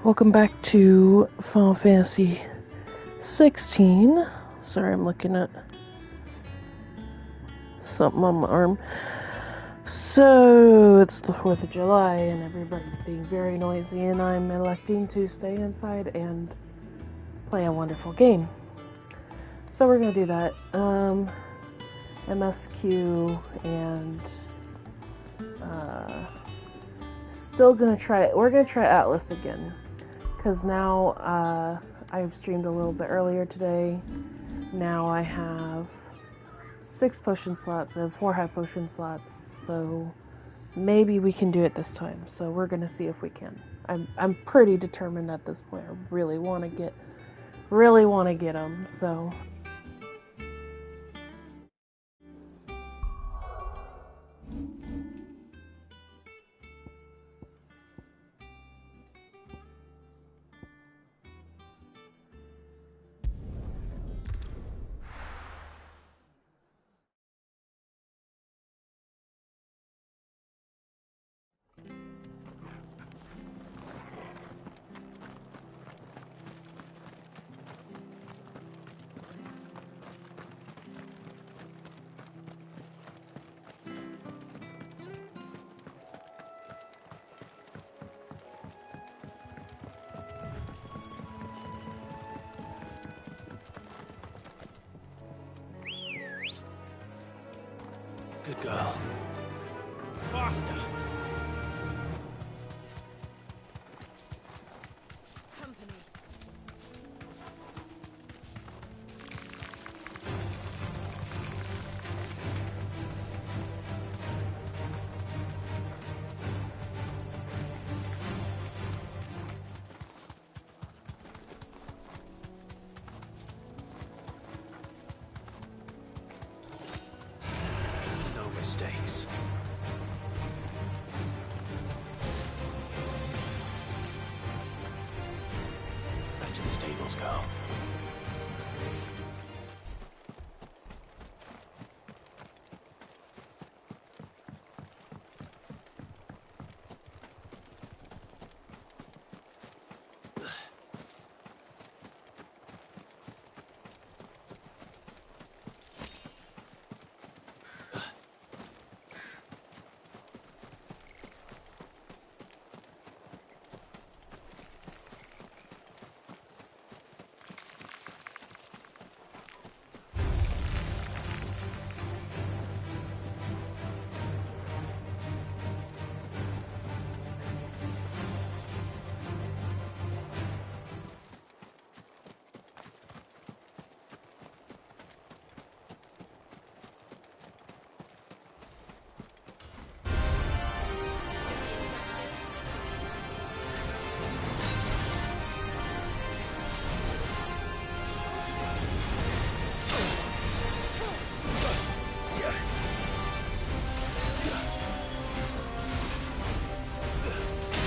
Welcome back to Final Fantasy XVI. Sorry, I'm looking at something on my arm. So, it's the 4th of July and everybody's being very noisy, and I'm electing to stay inside and play a wonderful game. So we're going to do that. MSQ and still going to try, we're going to try Atlas again. Because now I've streamed a little bit earlier today. Now I have 6 potion slots and 4 high potion slots, so maybe we can do it this time. So we're gonna see if we can. I'm pretty determined at this point. I really want to get them. So. Good girl. Faster! Company. No mistakes. Back to the stables, girl.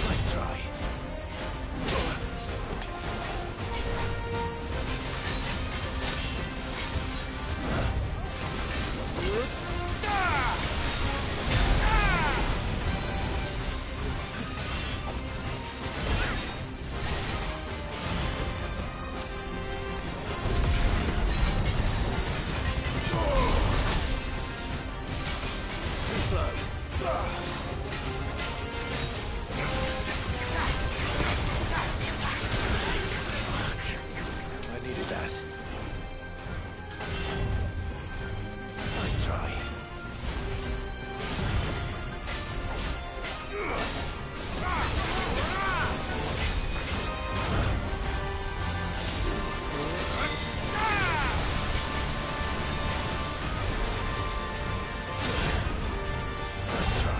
Nice try. Too slow. I needed that. Nice try. Nice try.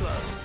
slow.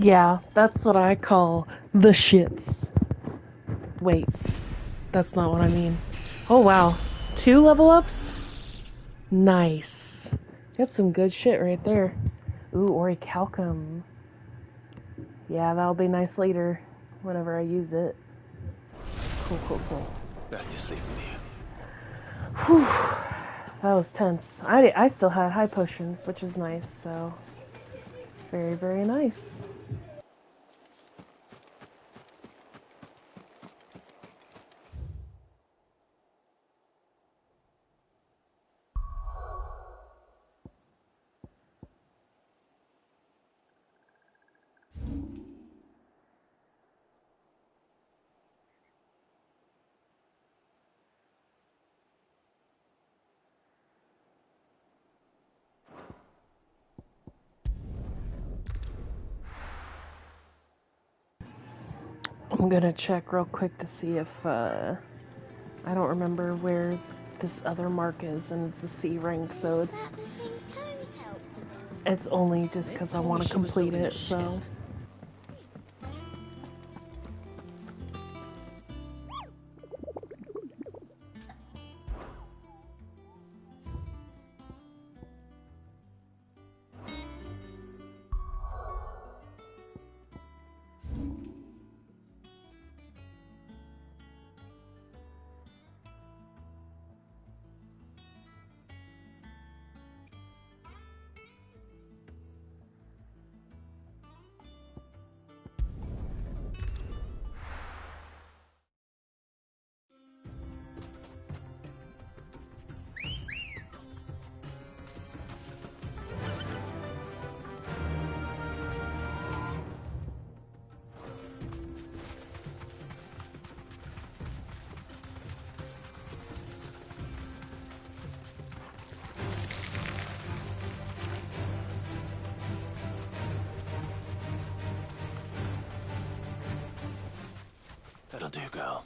Yeah, that's what I call the shits. Wait, that's not what I mean. Oh wow, 2 level ups? Nice. That's some good shit right there. Ooh, Orichalcum. Yeah, that'll be nice later, whenever I use it. Cool, cool, cool. Back to sleep with you. Whew. That was tense. I still had high potions, which is nice, so... Very, very nice. I'm gonna check real quick to see if, I don't remember where this other mark is, and it's a C rank, so Is that the thing Toes helped about? it's only just because I want to complete it, so... That'll do, girl.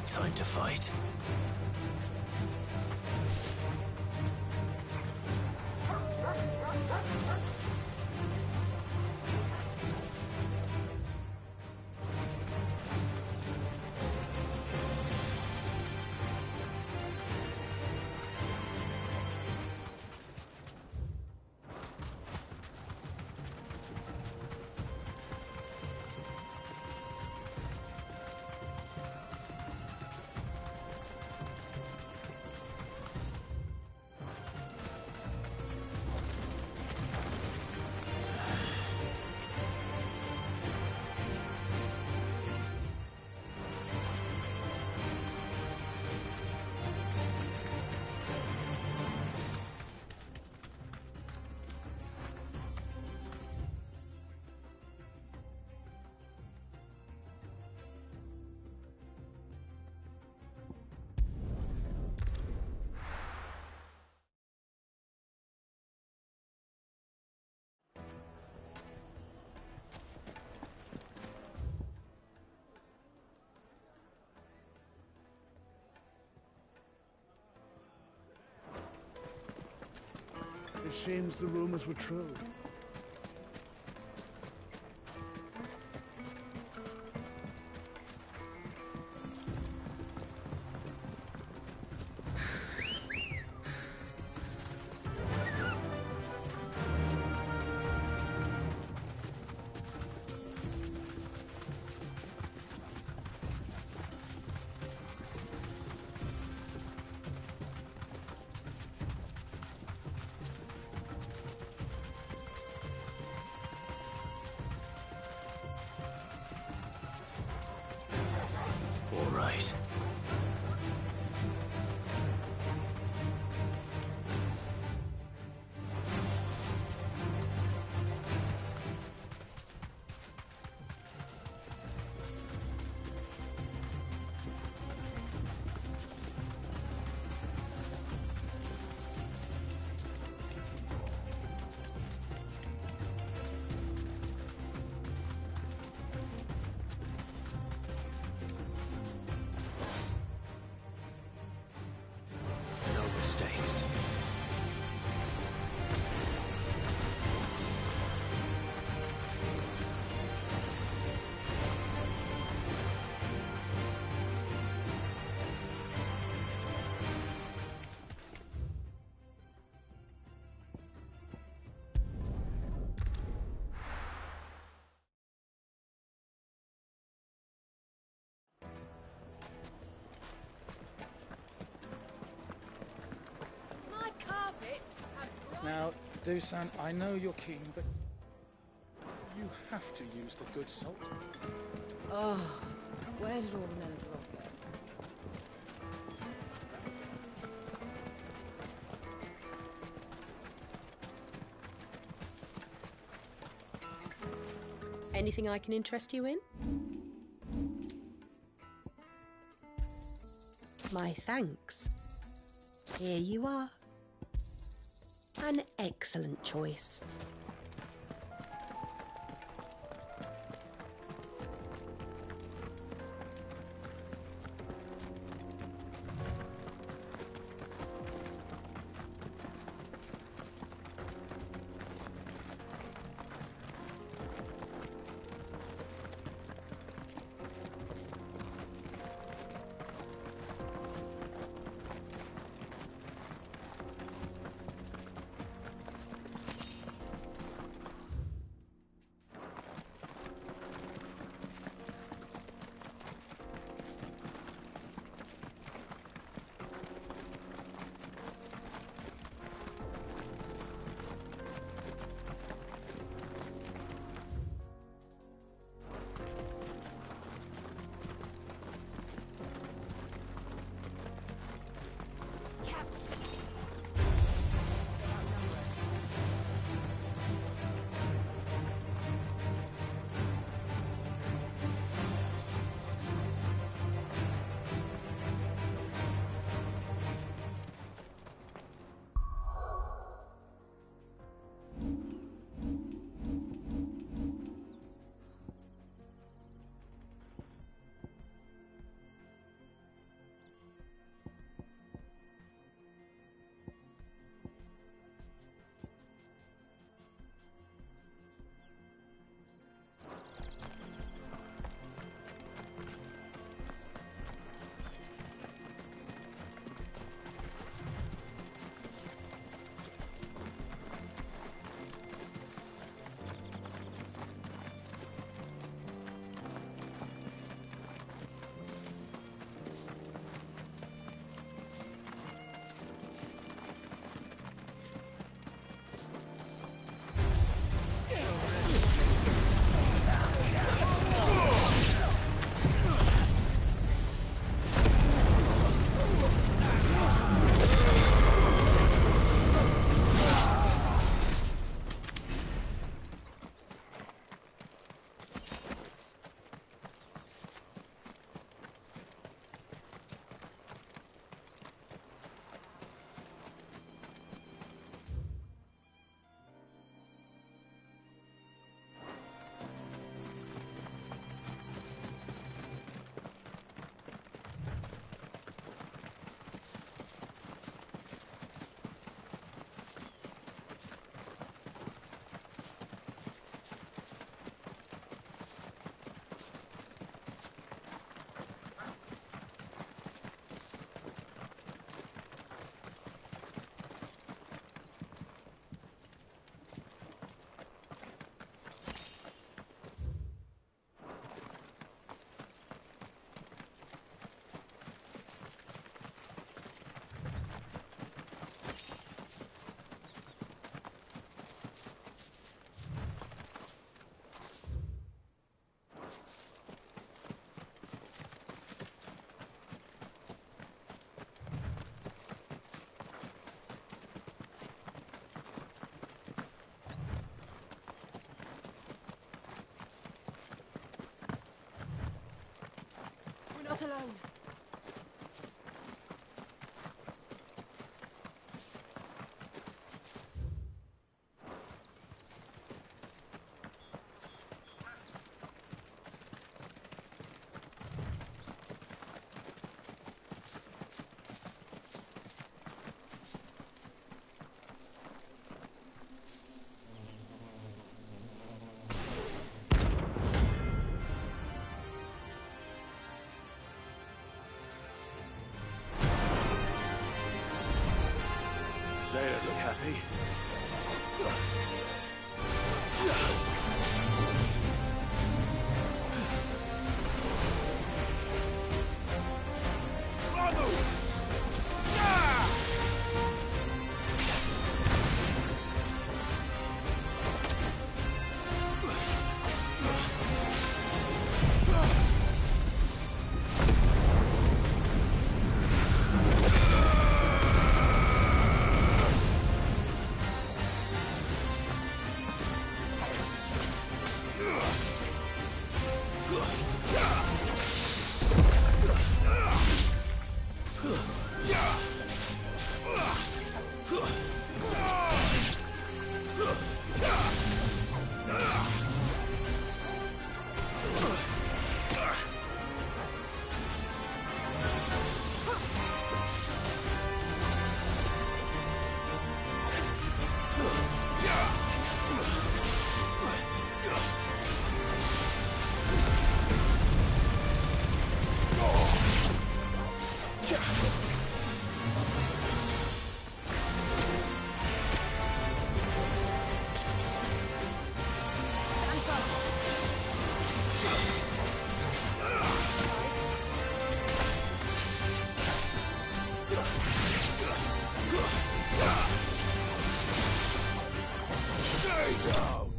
Time to fight. It seems the rumors were true. Now, Dusan, I know you're keen, but you have to use the good salt. Oh, where did all the men of the rock go? Anything I can interest you in? My thanks. Here you are. An excellent choice. Not alone. Lie down.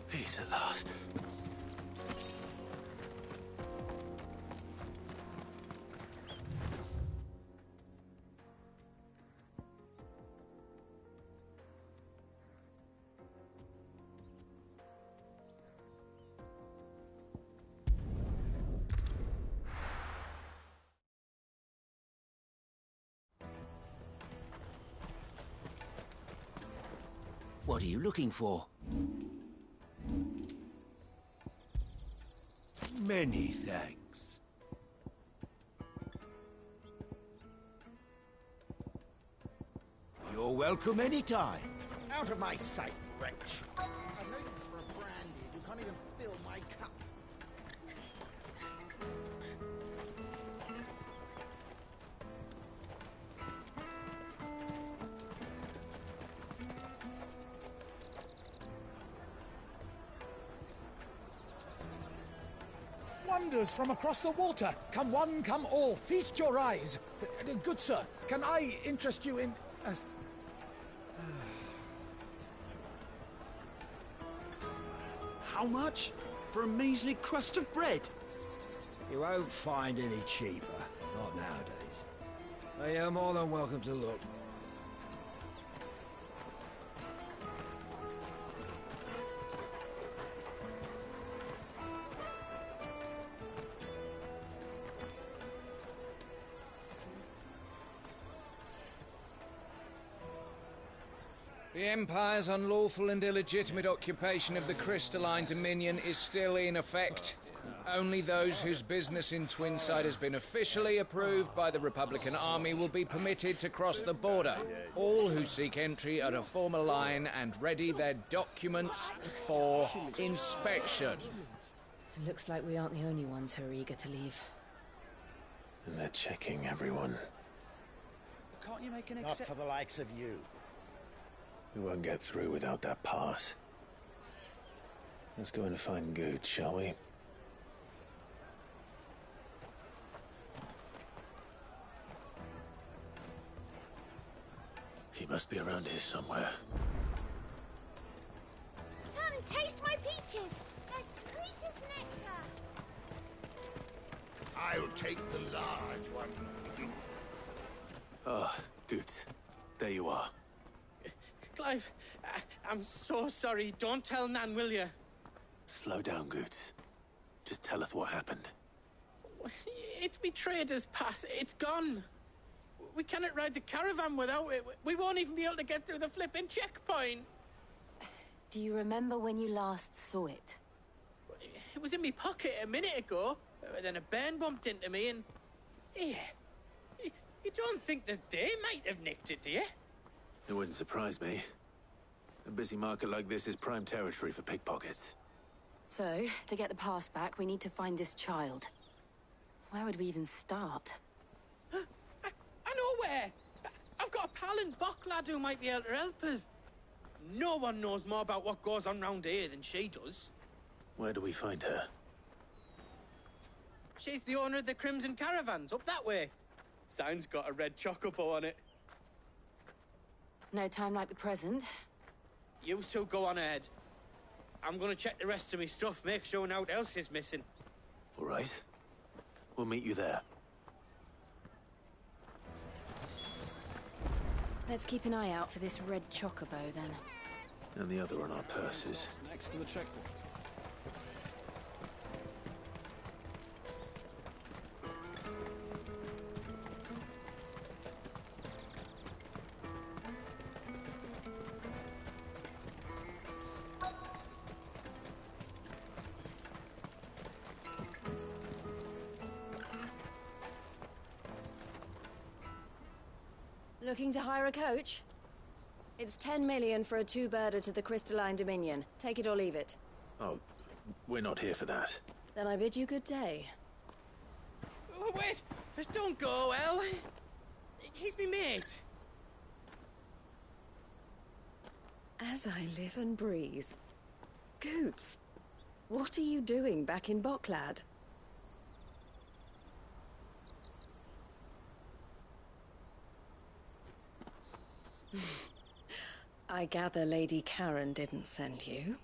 Peace at last. What are you looking for? Many thanks. You're welcome anytime. Out of my sight, wretch. I'm looking for a brandy. You can't even fill my cup. Wonders from across the water. Come one, come all. Feast your eyes. Good sir, can I interest you in... How much? For a measly crust of bread? You won't find any cheaper. Not nowadays. They are more than welcome to look. The Empire's unlawful and illegitimate occupation of the crystalline dominion is still in effect. Only those whose business in Twinside has been officially approved by the Republican Army will be permitted to cross the border. All who seek entry are to form a line and ready their documents for inspection. It looks like we aren't the only ones who are eager to leave. And they're checking everyone. Can't you make an Not exception? for the likes of you. We won't get through without that pass. Let's go in and find Good, shall we? He must be around here somewhere. Come taste my peaches. They're sweet as nectar. I'll take the large one. Ah, Good. There you are. Clive, I'm so sorry. Don't tell Nan, will you? Slow down, Good. Just tell us what happened. It's me trader's pass. It's gone. We cannot ride the caravan without it. We won't even be able to get through the flipping checkpoint. Do you remember when you last saw it? It was in my pocket a minute ago. Then a bairn bumped into me and... Yeah. You don't think that they might have nicked it, do you? It wouldn't surprise me. A busy market like this is prime territory for pickpockets. So, to get the pass back, we need to find this child. Where would we even start? I know where. I've got a pal in Bock lad who might be able to help us. No one knows more about what goes on round here than she does. Where do we find her? She's the owner of the Crimson Caravans, up that way. Sign's got a red chocobo on it. No time like the present. You two go on ahead. I'm gonna check the rest of my stuff, make sure naught else is missing. All right. We'll meet you there. Let's keep an eye out for this red chocobo, then. And the other on our purses. Next to the checkpoint. Looking to hire a coach? It's 10 million for a two-birder to the Crystalline Dominion. Take it or leave it. Oh, we're not here for that. Then I bid you good day. Oh, wait! Don't go, El. He's me mate. As I live and breathe. Goots, What are you doing back in Boklad? I gather Lady Karen didn't send you.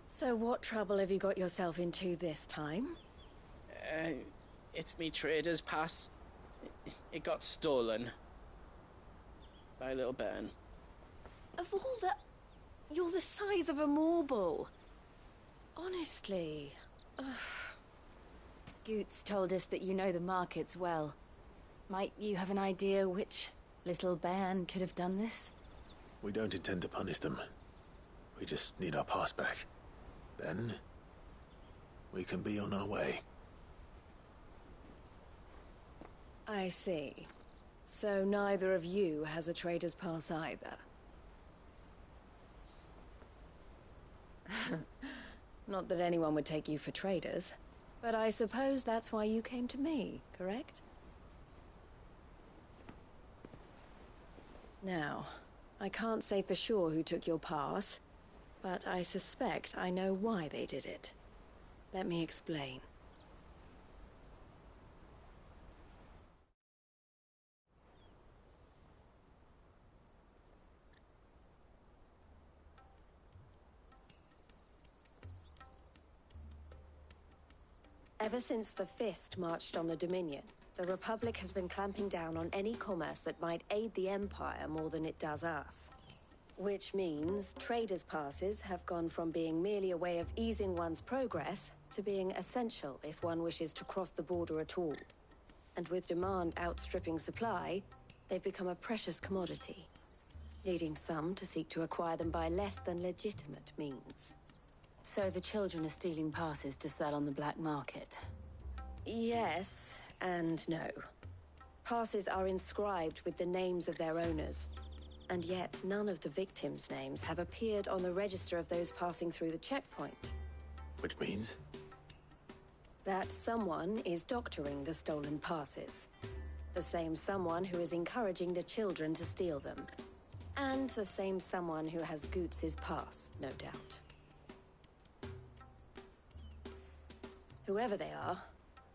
So what trouble have you got yourself into this time? It's me trader's pass. It got stolen. By a little bairn. Of all the... You're the size of a marble. Honestly. Ugh. Goots told us that you know the markets well. Might you have an idea which little bairn could have done this? We don't intend to punish them. We just need our pass back. Then, we can be on our way. I see. So neither of you has a trader's pass either. Not that anyone would take you for traders, but I suppose that's why you came to me, correct? Now, I can't say for sure who took your pass, but I suspect I know why they did it. Let me explain. Ever since the Fist marched on the Dominion, the Republic has been clamping down on any commerce that might aid the Empire more than it does us. Which means traders' passes have gone from being merely a way of easing one's progress to being essential if one wishes to cross the border at all. And with demand outstripping supply, they've become a precious commodity, leading some to seek to acquire them by less than legitimate means. So the children are stealing passes to sell on the black market? Yes, and no. Passes are inscribed with the names of their owners, and yet none of the victims' names have appeared on the register of those passing through the checkpoint. Which means? That someone is doctoring the stolen passes. The same someone who is encouraging the children to steal them. And the same someone who has Goots' pass, no doubt. Whoever they are,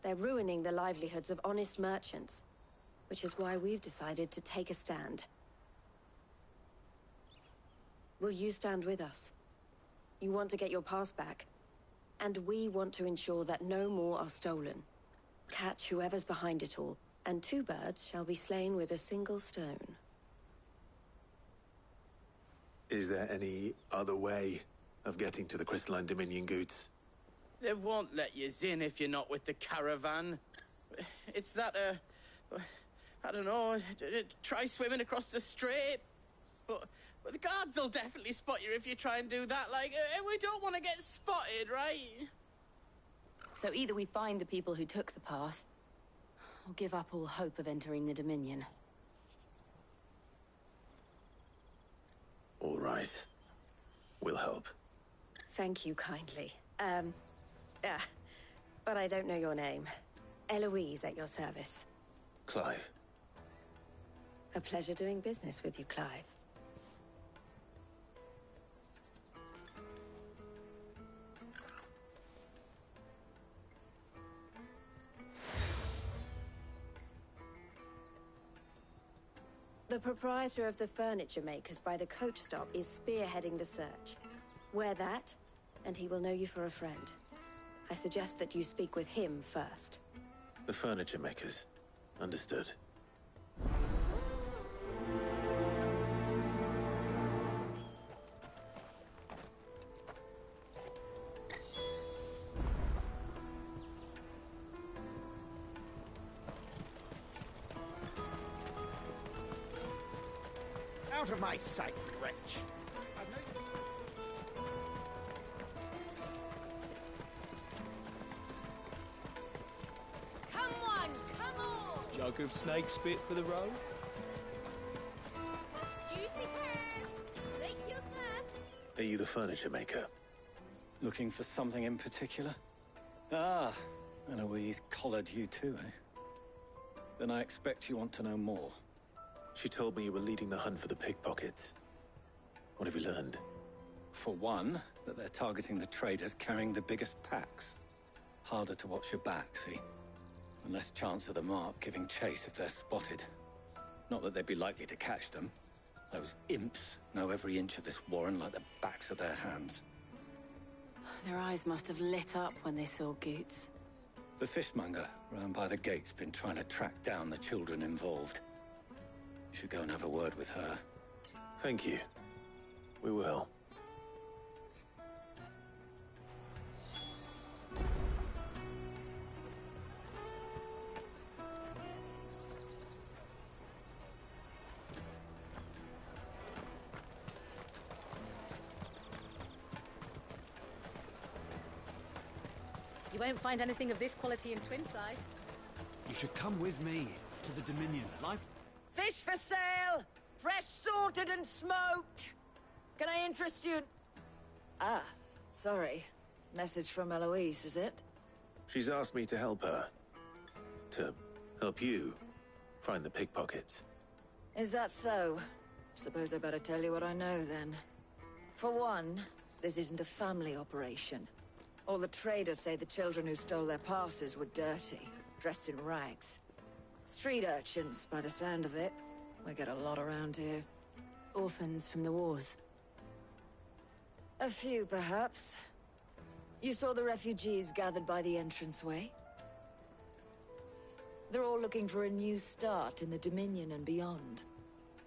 they're ruining the livelihoods of honest merchants, which is why we've decided to take a stand. Will you stand with us? You want to get your pass back, and we want to ensure that no more are stolen. Catch whoever's behind it all, and 2 birds shall be slain with a single stone. Is there any other way of getting to the Crystalline Dominion, Goots? They won't let you in if you're not with the caravan. It's that, I don't know, try swimming across the strait. But the guards will definitely spot you if you try and do that. Like, we don't want to get spotted, right? So either we find the people who took the pass, or give up all hope of entering the Dominion. All right. We'll help. Thank you kindly. But I don't know your name. Eloise at your service. Clive. A pleasure doing business with you, Clive. The proprietor of the furniture makers by the coach stop is spearheading the search. Wear that, and he will know you for a friend. I suggest that you speak with him first. The furniture makers. Understood. Out of my sight, wretch! Come on! Jug of snake spit for the road? Juicy pears! Slake your thirst! Are you the furniture maker? Looking for something in particular? Ah, Eloise collared you too, eh? Then I expect you want to know more. She told me you were leading the hunt for the pickpockets. What have you learned? For one, that they're targeting the traders carrying the biggest packs. Harder to watch your back, see? And less chance of the mark giving chase if they're spotted. Not that they'd be likely to catch them. Those imps know every inch of this warren like the backs of their hands. Their eyes must have lit up when they saw Goots. The fishmonger round by the gate's been trying to track down the children involved. You should go and have a word with her. Thank you. We will. You won't find anything of this quality in Twinside. You should come with me to the Dominion. Life. Fish for sale! Fresh sorted and smoked! Can I interest you in... Ah, sorry. Message from Eloise, is it? She's asked me to help her. To help you find the pickpockets. Is that so? Suppose I better tell you what I know, then. For one, this isn't a family operation. All the traders say the children who stole their passes were dirty, dressed in rags. Street urchins, by the sound of it. We get a lot around here. Orphans from the wars. A few, perhaps. You saw the refugees gathered by the entranceway? They're all looking for a new start in the Dominion and beyond.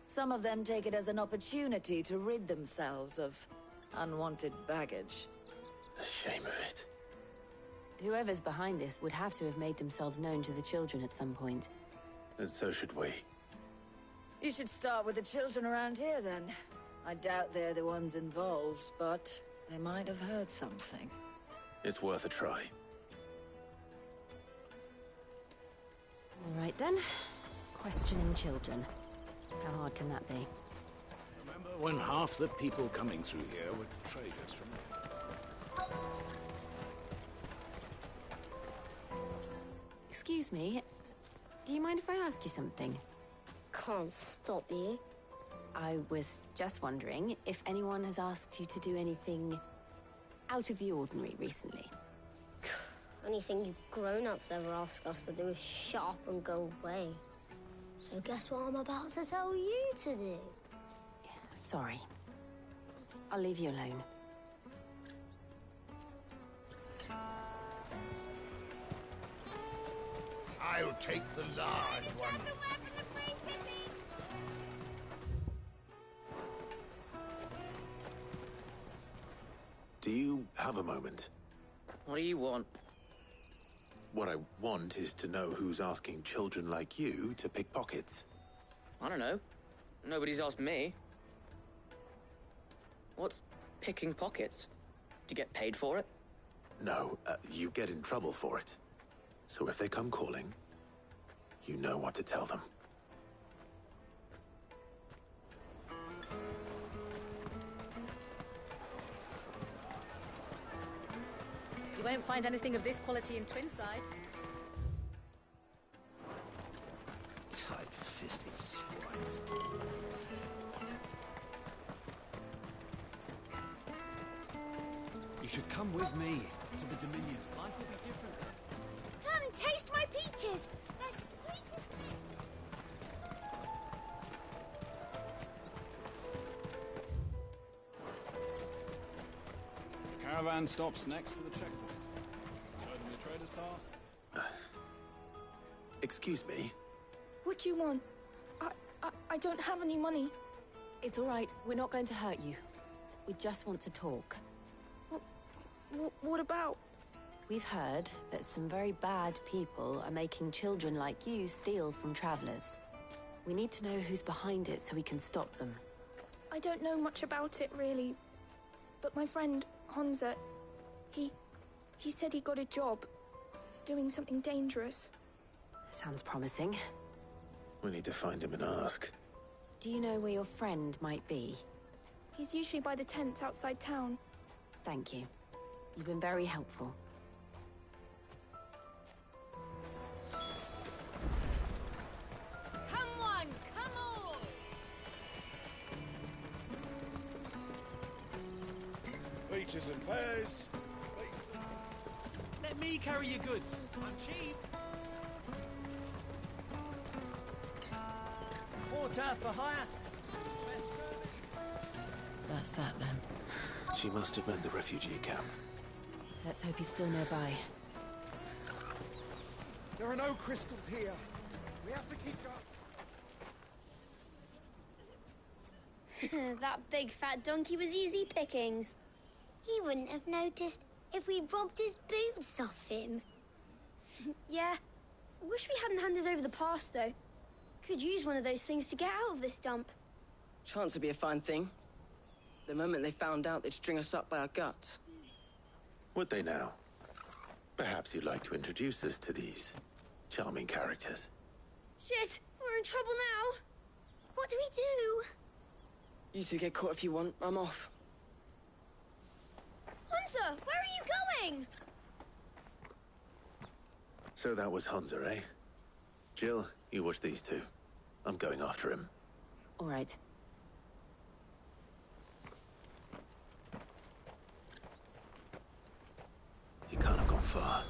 Some of them take it as an opportunity to rid themselves of unwanted baggage. The shame of it. Whoever's behind this would have to have made themselves known to the children at some point. And so should we. You should start with the children around here, then. I doubt they're the ones involved, but they might have heard something. It's worth a try. All right, then. Questioning children. How hard can that be? Remember when half the people coming through here were traders from here? Excuse me. Do you mind if I ask you something? Can't stop you. I was just wondering if anyone has asked you to do anything out of the ordinary recently. Anything you grown-ups ever ask us to do is shut up and go away. So guess what I'm about to tell you to do? Sorry. I'll leave you alone. I'll take the large one. Do you have a moment? What do you want? What I want is to know who's asking children like you to pick pockets. I don't know. Nobody's asked me. What's picking pockets? Do you get paid for it? No, you get in trouble for it. So if they come calling, you know what to tell them. You won't find anything of this quality in Twinside. Tight-fisted swines. You should come with me to the Dominion. Life will be different then. Come and taste my peaches. They're sweet as milk. The caravan stops next to the checkpoint. Show them your trader's pass. Excuse me? What do you want? I don't have any money. It's all right. We're not going to hurt you. We just want to talk. What about? We've heard that some very bad people are making children like you steal from travelers. We need to know who's behind it so we can stop them. I don't know much about it, really. But my friend, Honza, he said he got a job doing something dangerous. Sounds promising. We need to find him and ask. Do you know where your friend might be? He's usually by the tents outside town. Thank you. You've been very helpful. Peaches and pears. Let me carry your goods. I'm cheap. Porter for hire. That's that then. She must have meant the refugee camp. Let's hope he's still nearby. There are no crystals here. We have to keep going. That big fat donkey was easy pickings. He wouldn't have noticed if we'd robbed his boots off him. Yeah. Wish we hadn't handed over the pass, though. Could use one of those things to get out of this dump. Chance would be a fine thing. The moment they found out, they'd string us up by our guts. Would they now? Perhaps you'd like to introduce us to these charming characters. Shit, we're in trouble now. What do we do? You two get caught if you want. I'm off. Hunter, where are you going? So that was Hunter, eh? Jill, you watch these two. I'm going after him. All right. He can't have gone far.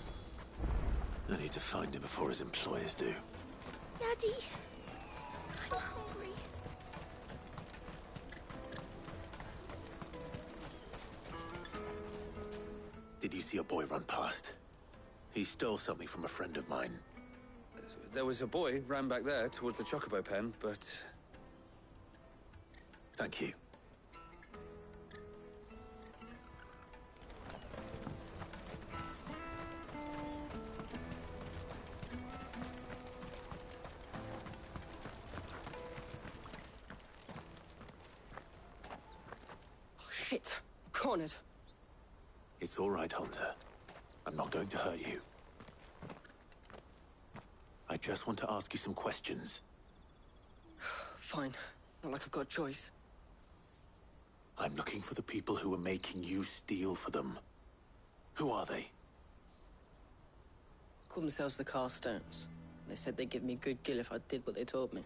I need to find him before his employers do. Daddy, I'm hungry. Did you see a boy run past? He stole something from a friend of mine. There was a boy ran back there towards the Chocobo pen, but... Thank you. Oh, shit. I'm cornered. It's all right, Hunter. I'm not going to hurt you. I just want to ask you some questions. Fine. Not like I've got a choice. I'm looking for the people who are making you steal for them. Who are they? Called themselves the Carstones. They said they'd give me good gill if I did what they told me.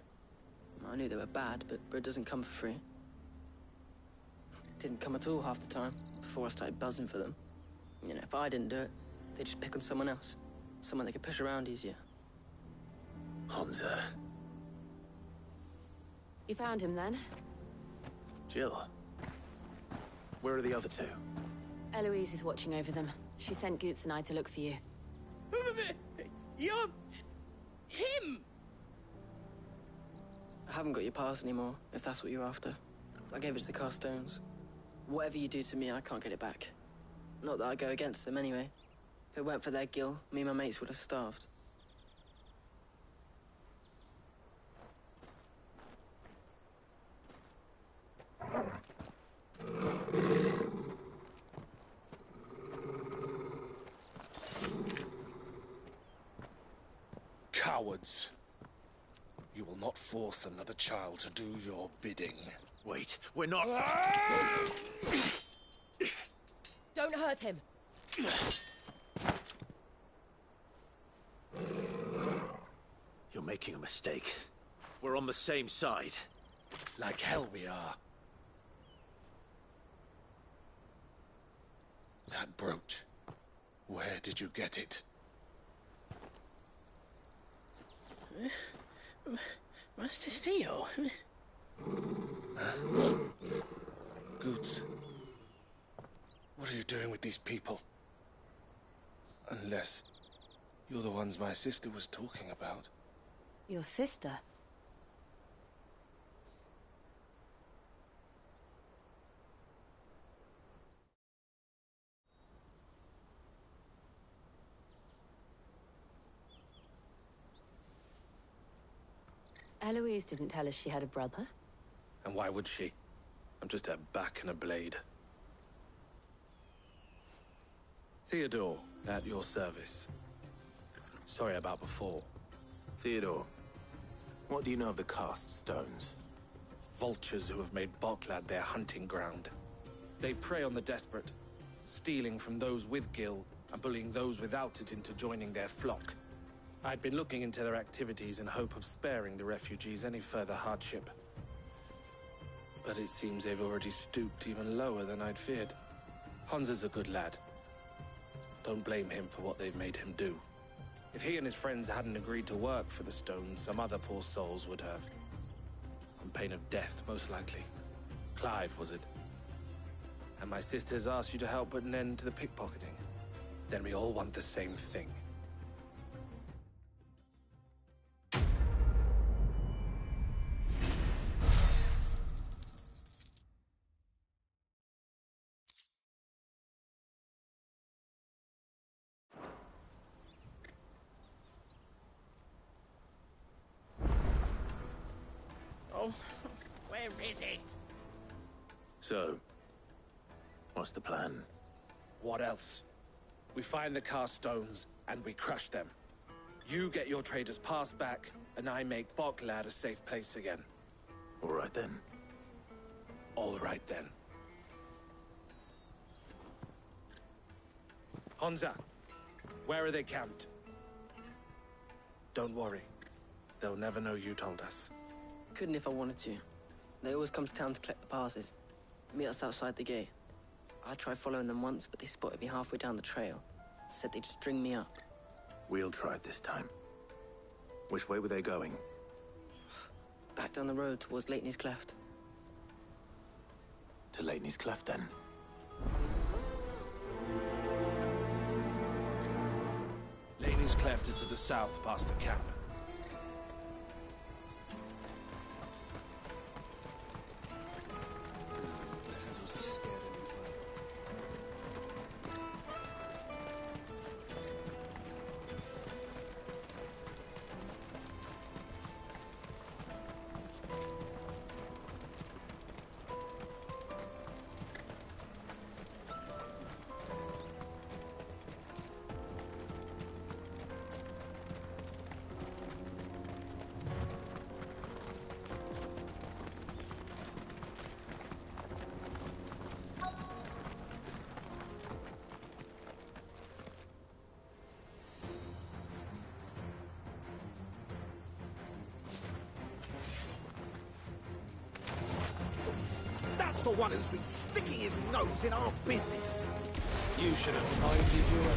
I knew they were bad, but bread doesn't come for free. Didn't come at all half the time, before I started buzzing for them. You know, if I didn't do it, they'd just pick on someone else. Someone they could push around easier. Hunter. You found him then? Jill. Where are the other two? Eloise is watching over them. She sent Goots and I to look for you. You're... him! I haven't got your pass anymore, if that's what you're after. I gave it to the Carstones. Whatever you do to me, I can't get it back. Not that I go against them anyway. If it weren't for their gill, me and my mates would have starved. Cowards. You will not force another child to do your bidding. Wait, we're not... Don't hurt him. You're making a mistake. We're on the same side. Like hell we are. That brooch. Where did you get it? Master Theo? Goots. What are you doing with these people? Unless you're the ones my sister was talking about. Your sister? Eloise didn't tell us she had a brother. And why would she? I'm just her back and a blade. Theodore, at your service. Sorry about before. Theodore, what do you know of the Cast Stones? Vultures who have made Boklad their hunting ground. They prey on the desperate, stealing from those with gil and bullying those without it into joining their flock. I'd been looking into their activities in hope of sparing the refugees any further hardship. But it seems they've already stooped even lower than I'd feared. Hans is a good lad. Don't blame him for what they've made him do. If he and his friends hadn't agreed to work for the stones, some other poor souls would have. On pain of death, most likely. Clive, was it? And my sisters asked you to help put an end to the pickpocketing. Then we all want the same thing. Oh, where is it? So, what's the plan? What else? We find the cast stones, and we crush them. You get your trader's pass back, and I make Boklad a safe place again. All right then. All right then. Honza, where are they camped? Don't worry. They'll never know you told us. Couldn't if I wanted to. They always come to town to collect the passes. Meet us outside the gate. I tried following them once, but they spotted me halfway down the trail. Said they'd string me up. We'll try it this time. Which way were they going? Back down the road towards Leighton's Cleft. To Leighton's Cleft, then? Leighton's Cleft is to the south, past the camp. That's the one who's been sticking his nose in our business. You should have minded your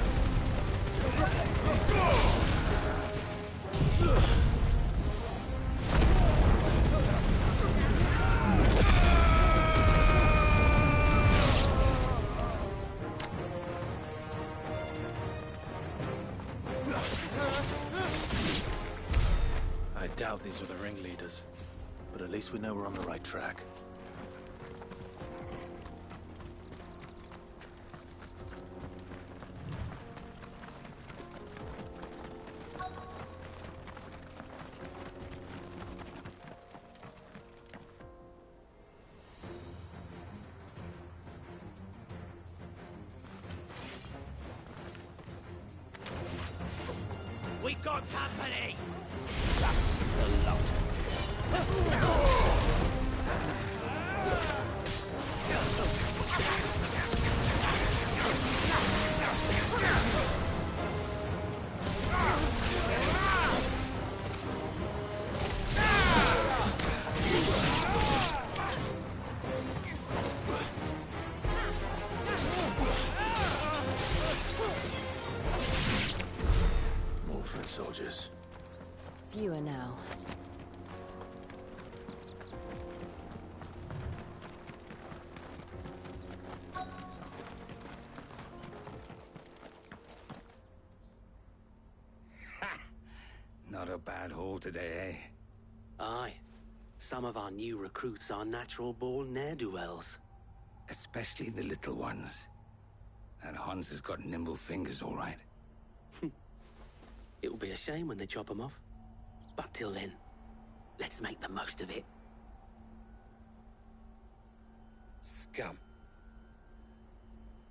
I doubt these were the ringleaders. But at least we know we're on the right track. We've got company! That's the lot. Soldiers. Fewer now. Not a bad haul today, eh? Aye. Some of our new recruits are natural-born ne'er-do-wells. Especially the little ones. And Hans has got nimble fingers, all right. It will be a shame when they chop them off. But till then, let's make the most of it. Scum.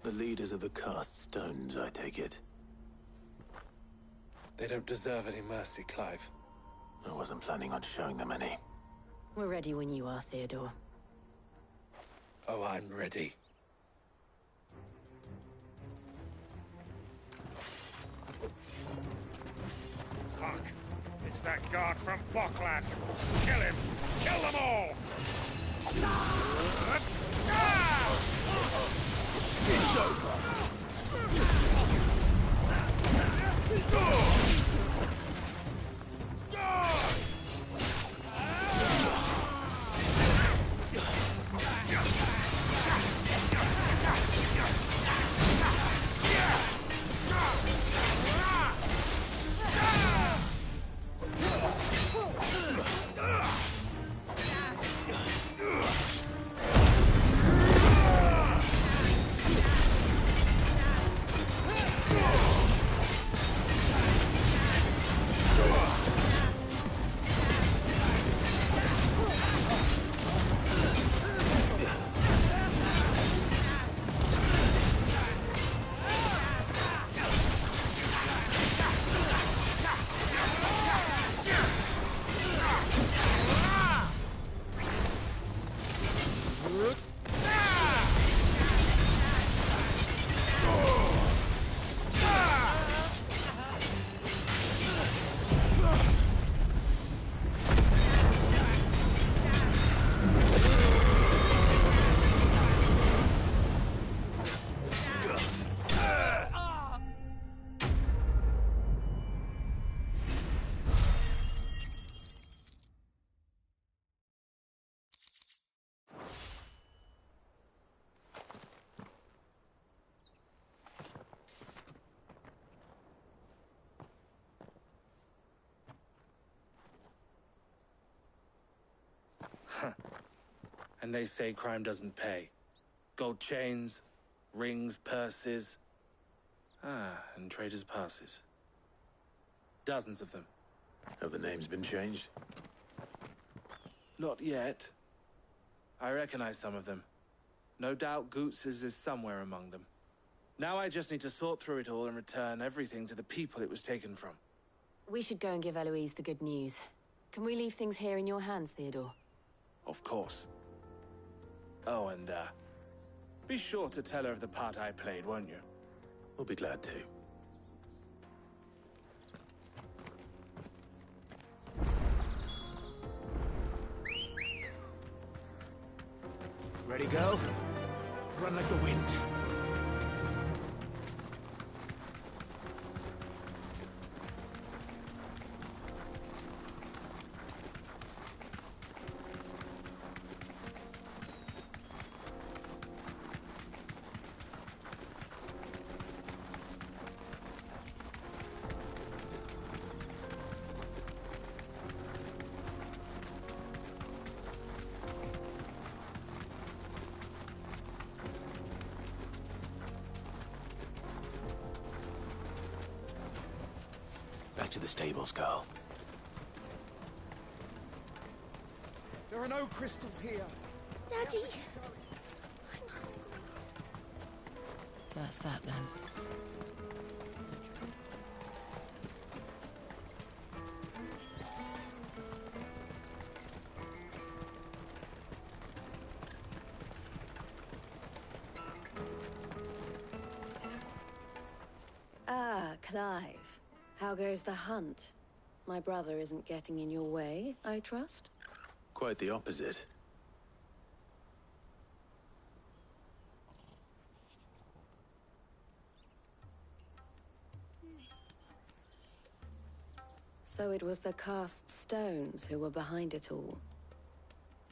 The leaders of the cast stones, I take it. They don't deserve any mercy, Clive. I wasn't planning on showing them any. We're ready when you are, Theodore. Oh, I'm ready. Fuck. It's that guard from Boklad. Kill him! Kill them all! It's over. And they say crime doesn't pay. Gold chains, rings, purses. And traders' passes. Dozens of them. Have the names been changed? Not yet. I recognize some of them. No doubt Goots's is somewhere among them. Now I just need to sort through it all and return everything to the people it was taken from. We should go and give Eloise the good news. Can we leave things here in your hands, Theodore? Of course. Oh, and, be sure to tell her of the part I played, won't you? We'll be glad to. Ready, girl? Run like the wind. Back to the stables, girl. There are no crystals here. Daddy! That's that, then. Ah, Clive. How goes the hunt? My brother isn't getting in your way, I trust? Quite the opposite. So it was the cast stones who were behind it all.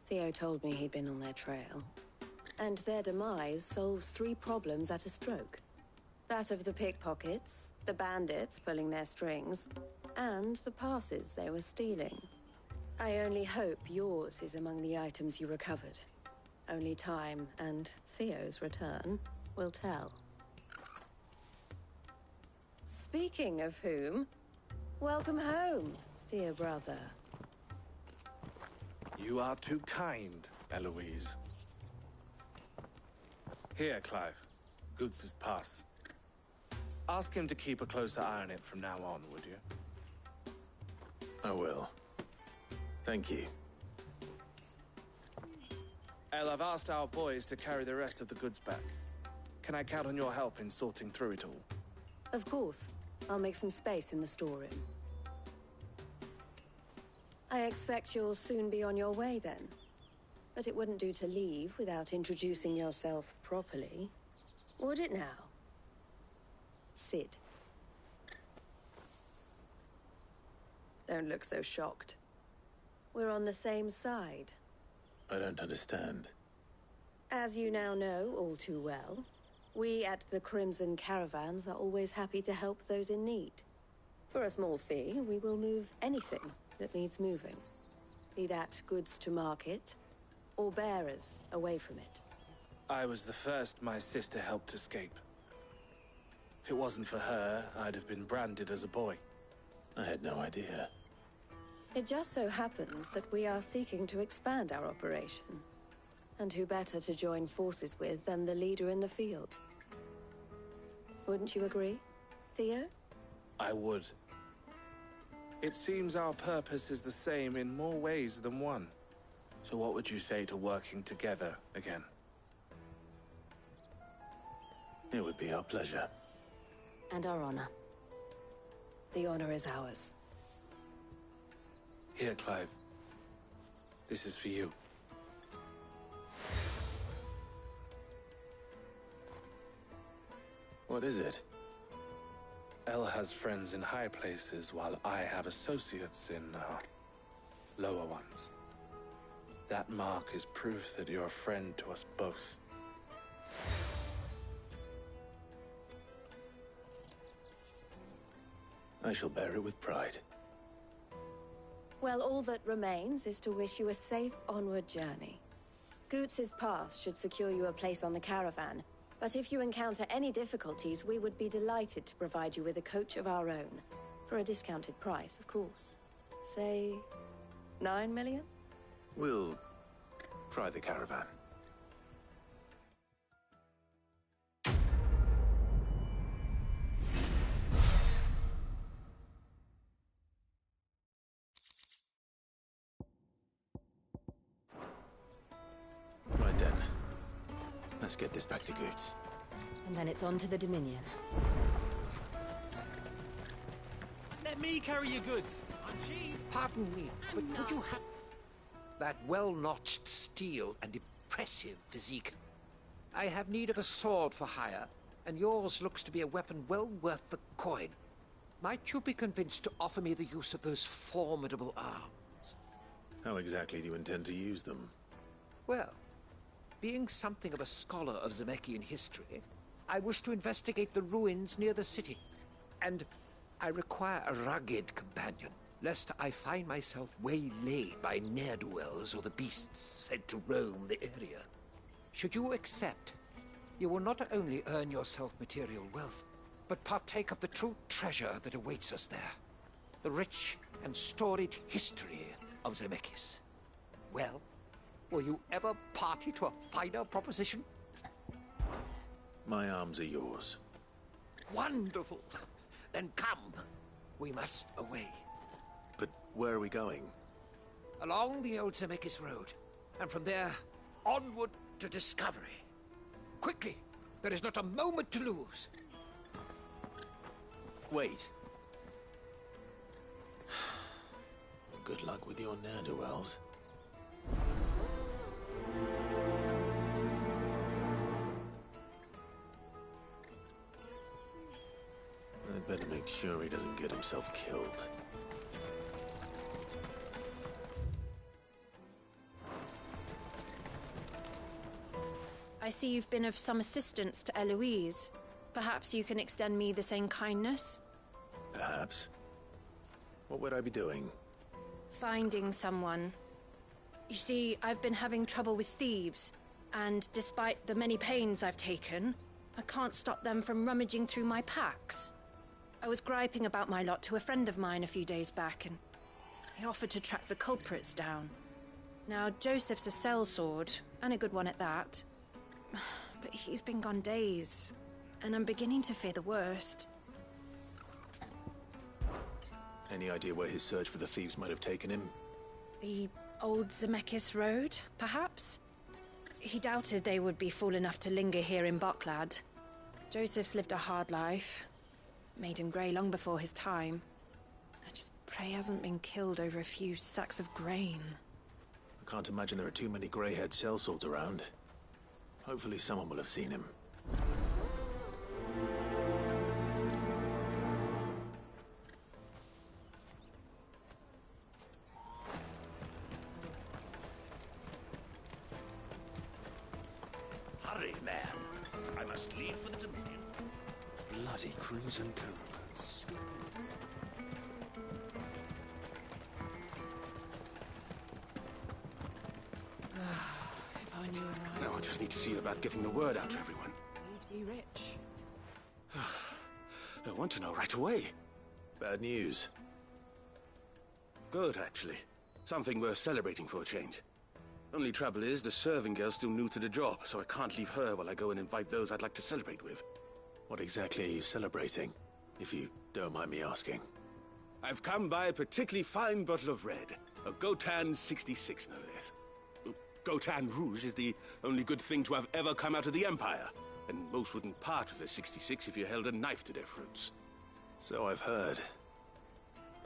Theo told me he'd been on their trail. And their demise solves 3 problems at a stroke. That of the pickpockets, the bandits pulling their strings, and the passes they were stealing. I only hope yours is among the items you recovered. Only time and Theo's return will tell. Speaking of whom, welcome home, dear brother. You are too kind, Eloise. Here, Clive. Goods' pass. Ask him to keep a closer eye on it from now on, would you? I will. Thank you. El, I've asked our boys to carry the rest of the goods back. Can I count on your help in sorting through it all? Of course. I'll make some space in the storeroom. I expect you'll soon be on your way then. But it wouldn't do to leave without introducing yourself properly. Would it now? Sid. Don't look so shocked. We're on the same side. I don't understand. As you now know all too well, we at the Crimson Caravans are always happy to help those in need. For a small fee, we will move anything that needs moving. Be that goods to market, or bearers away from it. I was the first my sister helped escape. If it wasn't for her, I'd have been branded as a boy. I had no idea. It just so happens that we are seeking to expand our operation. And who better to join forces with than the leader in the field? Wouldn't you agree, Theo? I would. It seems our purpose is the same in more ways than one. So what would you say to working together again? It would be our pleasure. And our honor. The honor is ours. Here, Clive. This is for you. What is it? Elle has friends in high places, while I have associates in, lower ones. That mark is proof that you're a friend to us both. I shall bear it with pride. Well, all that remains is to wish you a safe onward journey. Goots' pass should secure you a place on the caravan, but if you encounter any difficulties, we would be delighted to provide you with a coach of our own. For a discounted price, of course. Say, 9 million? We'll try the caravan. Right then. Let's get this back to Goots. And then it's on to the Dominion. Let me carry your goods. Pardon me, but would you have that well-notched steel and impressive physique? I have need of a sword for hire, and yours looks to be a weapon well worth the coin. Might you be convinced to offer me the use of those formidable arms? How exactly do you intend to use them? Well, being something of a scholar of Zemeckis history, I wish to investigate the ruins near the city. And I require a rugged companion, lest I find myself waylaid by ne'er-do-wells or the beasts said to roam the area. Should you accept, you will not only earn yourself material wealth, but partake of the true treasure that awaits us there. The rich and storied history of Zemeckis. Well, will you ever party to a finer proposition? My arms are yours. Wonderful! Then come. We must away. But where are we going? Along the old Zemeckis Road, and from there, onward to discovery. Quickly! There is not a moment to lose. Wait. Good luck with your ne'er-do-wells. I'd better make sure he doesn't get himself killed. I see you've been of some assistance to Eloise. Perhaps you can extend me the same kindness? Perhaps. What would I be doing? Finding someone. You see, I've been having trouble with thieves, and despite the many pains I've taken, I can't stop them from rummaging through my packs. I was griping about my lot to a friend of mine a few days back, and he offered to track the culprits down. Now, Joseph's a sellsword, and a good one at that. But he's been gone days, and I'm beginning to fear the worst. Any idea where his search for the thieves might have taken him? The old Zemeckis Road, perhaps? He doubted they would be fool enough to linger here in Bocklad. Joseph's lived a hard life. Made him grey long before his time. I just pray he hasn't been killed over a few sacks of grain. I can't imagine there are too many grey-haired sellswords around. Hopefully someone will have seen him. man. I must leave for the Dominion. Bloody crimson caravans. If I knew it Now I just need to see about getting the word out to everyone. We'd be rich. I want to know right away. Bad news. Good, actually. Something worth celebrating for a change. Only trouble is, the serving girl's still new to the job, so I can't leave her while I go and invite those I'd like to celebrate with. What exactly are you celebrating, if you don't mind me asking? I've come by a particularly fine bottle of red. A Gotan 66, no less. Gotan Rouge is the only good thing to have ever come out of the Empire. And most wouldn't part with a 66 if you held a knife to their fruits. So I've heard.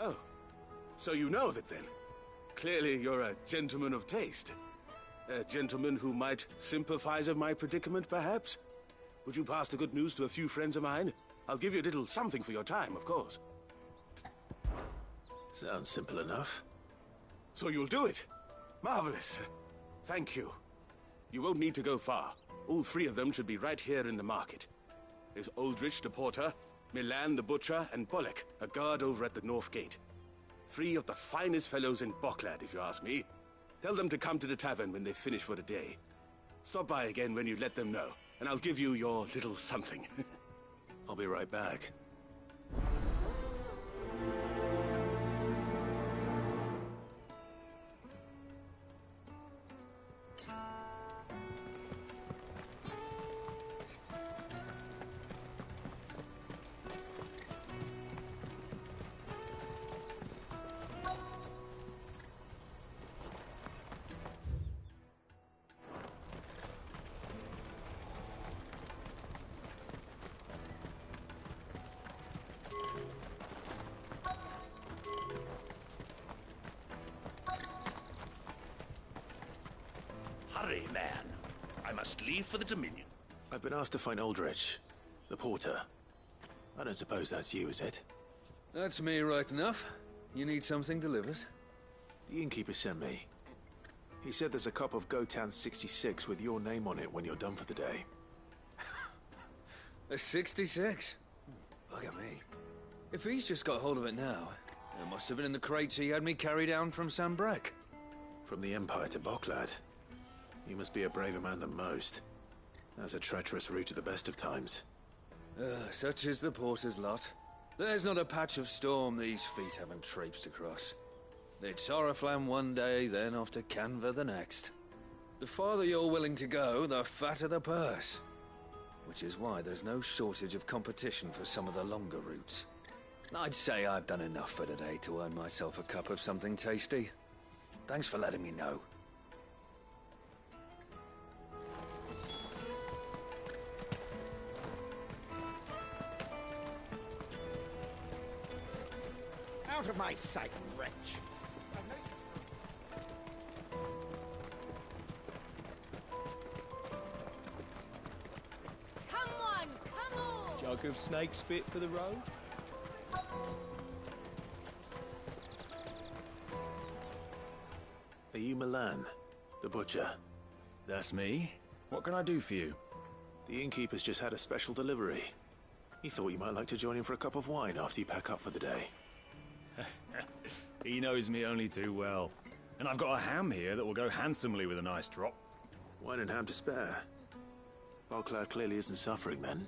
Oh. So you know of it, then? Clearly you're a gentleman of taste. A gentleman who might sympathize with my predicament, perhaps? Would you pass the good news to a few friends of mine? I'll give you a little something for your time, of course. Sounds simple enough. So you'll do it? Marvelous. Thank you. You won't need to go far. All three of them should be right here in the market. There's Aldrich, the porter, Milan, the butcher, and Bolek, a guard over at the north gate. Three of the finest fellows in Boklad, if you ask me. Tell them to come to the tavern when they finish for the day. Stop by again when you let them know, and I'll give you your little something. I'll be right back. Hurry, man. I must leave for the Dominion. I've been asked to find Aldrich, the porter. I don't suppose that's you, is it? That's me right enough. You need something delivered? The innkeeper sent me. He said there's a cup of Gotan 66 with your name on it when you're done for the day. A 66? Bugger me. If he's just got hold of it now, it must have been in the crates he had me carry down from Sanbrek. From the Empire to Boklad. You must be a braver man than most. That's a treacherous route at the best of times. Such is the porter's lot. There's not a patch of storm these feet haven't traipsed across. It's Oriflamme one day, then off to Canva the next. The farther you're willing to go, the fatter the purse. Which is why there's no shortage of competition for some of the longer routes. I'd say I've done enough for today to earn myself a cup of something tasty. Thanks for letting me know. Out of my sight, wretch! Come on, come on! Jug of snake spit for the road? Are you Milan, the butcher? That's me. What can I do for you? The innkeeper's just had a special delivery. He thought you might like to join him for a cup of wine after you pack up for the day. He knows me only too well. And I've got a ham here that will go handsomely with a nice drop. Wine and ham to spare. Boklad clearly isn't suffering then.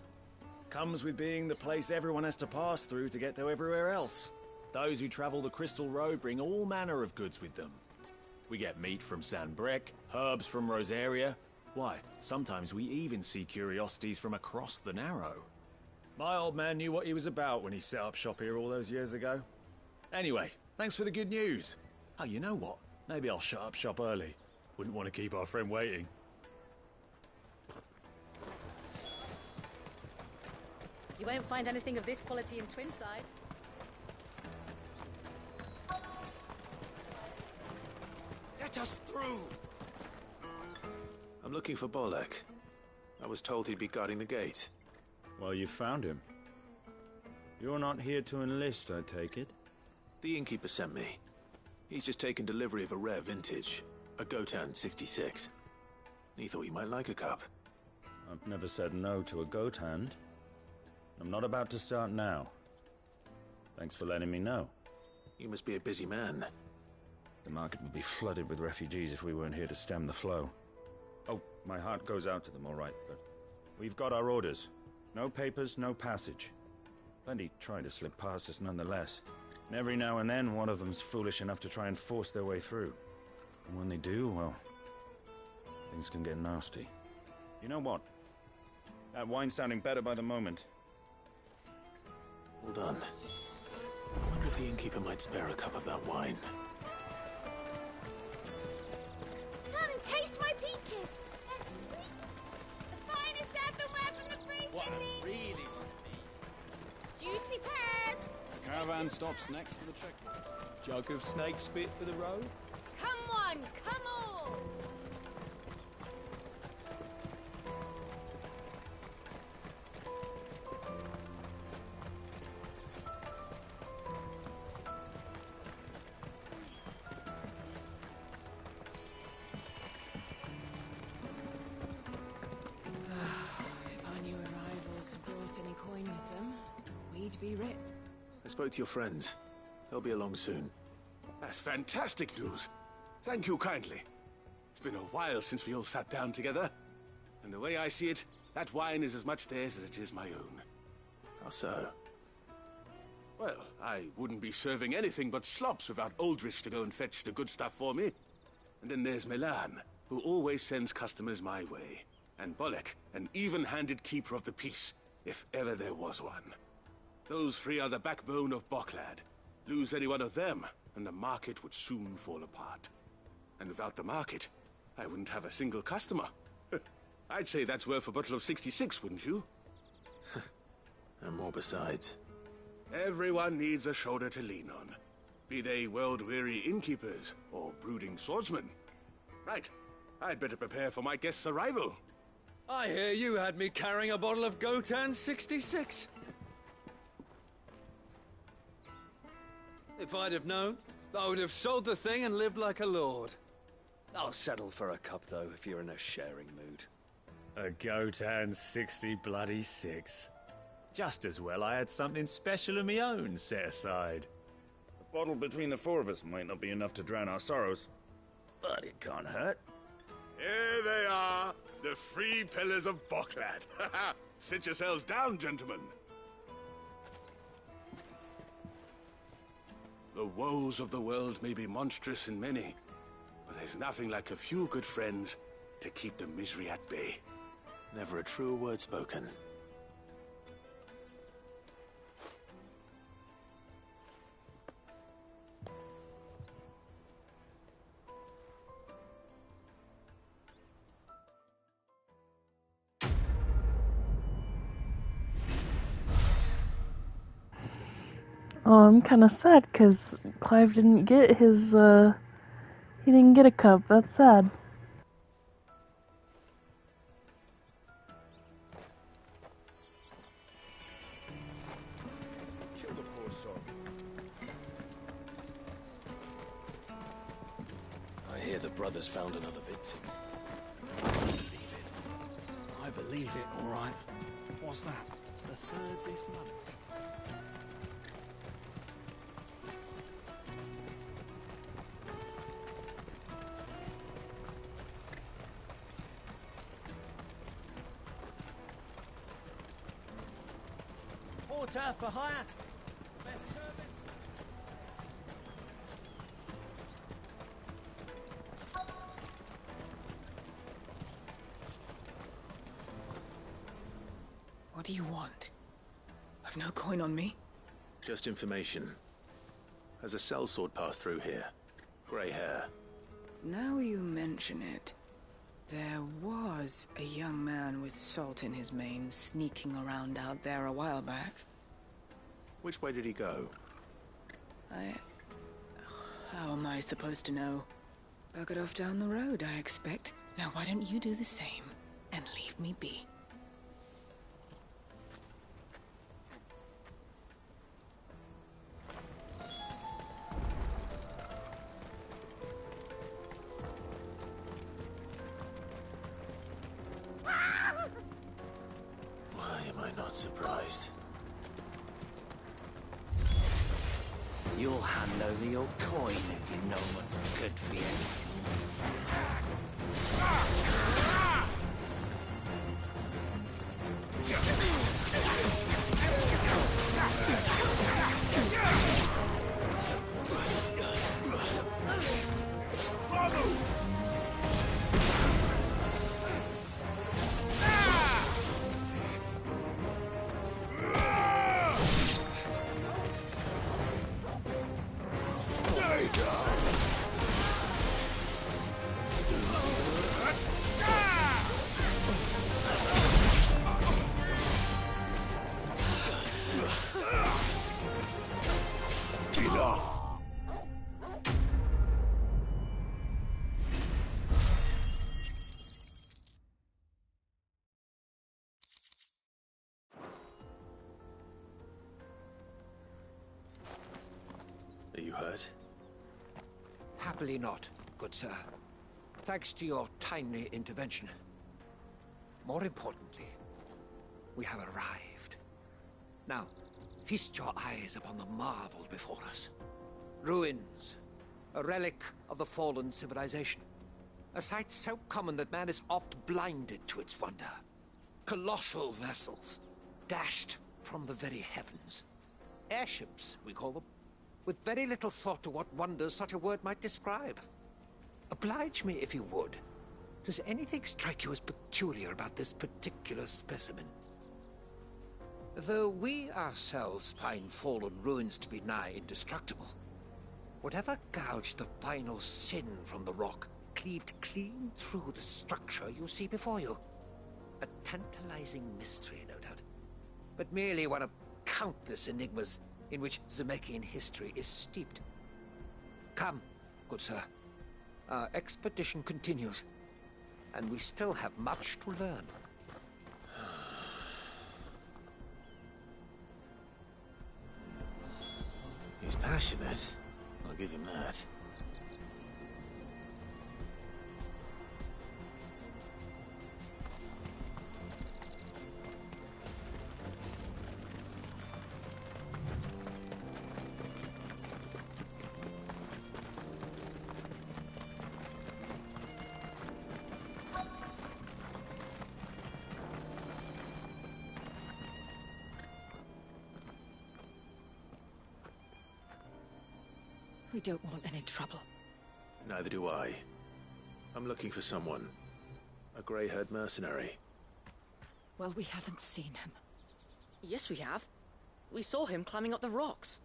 Comes with being the place everyone has to pass through to get to everywhere else. Those who travel the Crystal Road bring all manner of goods with them. We get meat from Sanbrek, herbs from Rosaria. Why, sometimes we even see curiosities from across the Narrow. My old man knew what he was about when he set up shop here all those years ago. Anyway, thanks for the good news. Oh, you know what? Maybe I'll shut up shop early. Wouldn't want to keep our friend waiting. You won't find anything of this quality in Twinside. Let us through! I'm looking for Bolek. I was told he'd be guarding the gate. Well, you found him. You're not here to enlist, I take it? The innkeeper sent me. He's just taken delivery of a rare vintage, a Gotan 66. He thought you might like a cup. I've never said no to a goat hand. I'm not about to start now. Thanks for letting me know. You must be a busy man. The market would be flooded with refugees if we weren't here to stem the flow. Oh, my heart goes out to them, all right, but we've got our orders. No papers, no passage. Plenty trying to slip past us nonetheless. And every now and then, one of them's foolish enough to try and force their way through. And when they do, well, things can get nasty. You know what? That wine's sounding better by the moment. Hold on. I wonder if the innkeeper might spare a cup of that wine. Come, taste my peaches. They're sweet. The finest earthenware from the free What city. I really want to be. Juicy pears. The caravan stops next to the checkpoint. Jug of snake spit for the road? Come one, come all. If our new arrivals had brought any coin with them, we'd be rich. I spoke to your friends. They'll be along soon. That's fantastic news. Thank you kindly. It's been a while since we all sat down together. And the way I see it, that wine is as much theirs as it is my own. How so? Well, I wouldn't be serving anything but slops without Aldrich to go and fetch the good stuff for me. And then there's Milan, who always sends customers my way. And Bolek, an even-handed keeper of the peace, if ever there was one. Those three are the backbone of Boklad. Lose any one of them, and the market would soon fall apart. And without the market, I wouldn't have a single customer. I'd say that's worth a bottle of 66, wouldn't you? And more besides. Everyone needs a shoulder to lean on. Be they world-weary innkeepers or brooding swordsmen. Right, I'd better prepare for my guest's arrival. I hear you had me carrying a bottle of Gotan 66. If I'd have known, I would have sold the thing and lived like a lord. I'll settle for a cup, though, if you're in a sharing mood. A Gotan 66. Just as well I had something special of my own set aside. A bottle between the four of us might not be enough to drown our sorrows, but it can't hurt. Here they are, the three pillars of Boklad. Sit yourselves down, gentlemen. The woes of the world may be monstrous in many, but there's nothing like a few good friends to keep the misery at bay. Never a truer word spoken. Oh, I'm kind of sad because Clive didn't get his, he didn't get a cup. That's sad. Kill the poor soul. I hear the brothers found another victim. I believe it, all right. What's that? The third this month? Porter for hire. Best service. What do you want? I've no coin on me. Just information. Has a sellsword passed through here? Grey hair. Now you mention it, there was a young man with salt in his mane sneaking around out there a while back. Which way did he go? How am I supposed to know? Buggered off down the road, I expect. Now why don't you do the same and leave me be? not surprised. You'll hand over your coin if you know what's good for you. Are you hurt? Happily not, good sir. Thanks to your timely intervention. More importantly, we have arrived. Now, feast your eyes upon the marvel before us. Ruins, a relic of the fallen civilization. A sight so common that man is oft blinded to its wonder. Colossal vessels, dashed from the very heavens. Airships, we call them, with very little thought to what wonders such a word might describe. Oblige me if you would. Does anything strike you as peculiar about this particular specimen? Though we ourselves find fallen ruins to be nigh indestructible, whatever gouged the final sin from the rock cleaved clean through the structure you see before you. A tantalizing mystery, no doubt, but merely one of countless enigmas in which Zemeckis history is steeped. Come, good sir. Our expedition continues, and we still have much to learn. He's passionate. I'll give him that. We don't want any trouble. Neither do I. I'm looking for someone. A grey-haired mercenary. Well, we haven't seen him. Yes, we have. We saw him climbing up the rocks.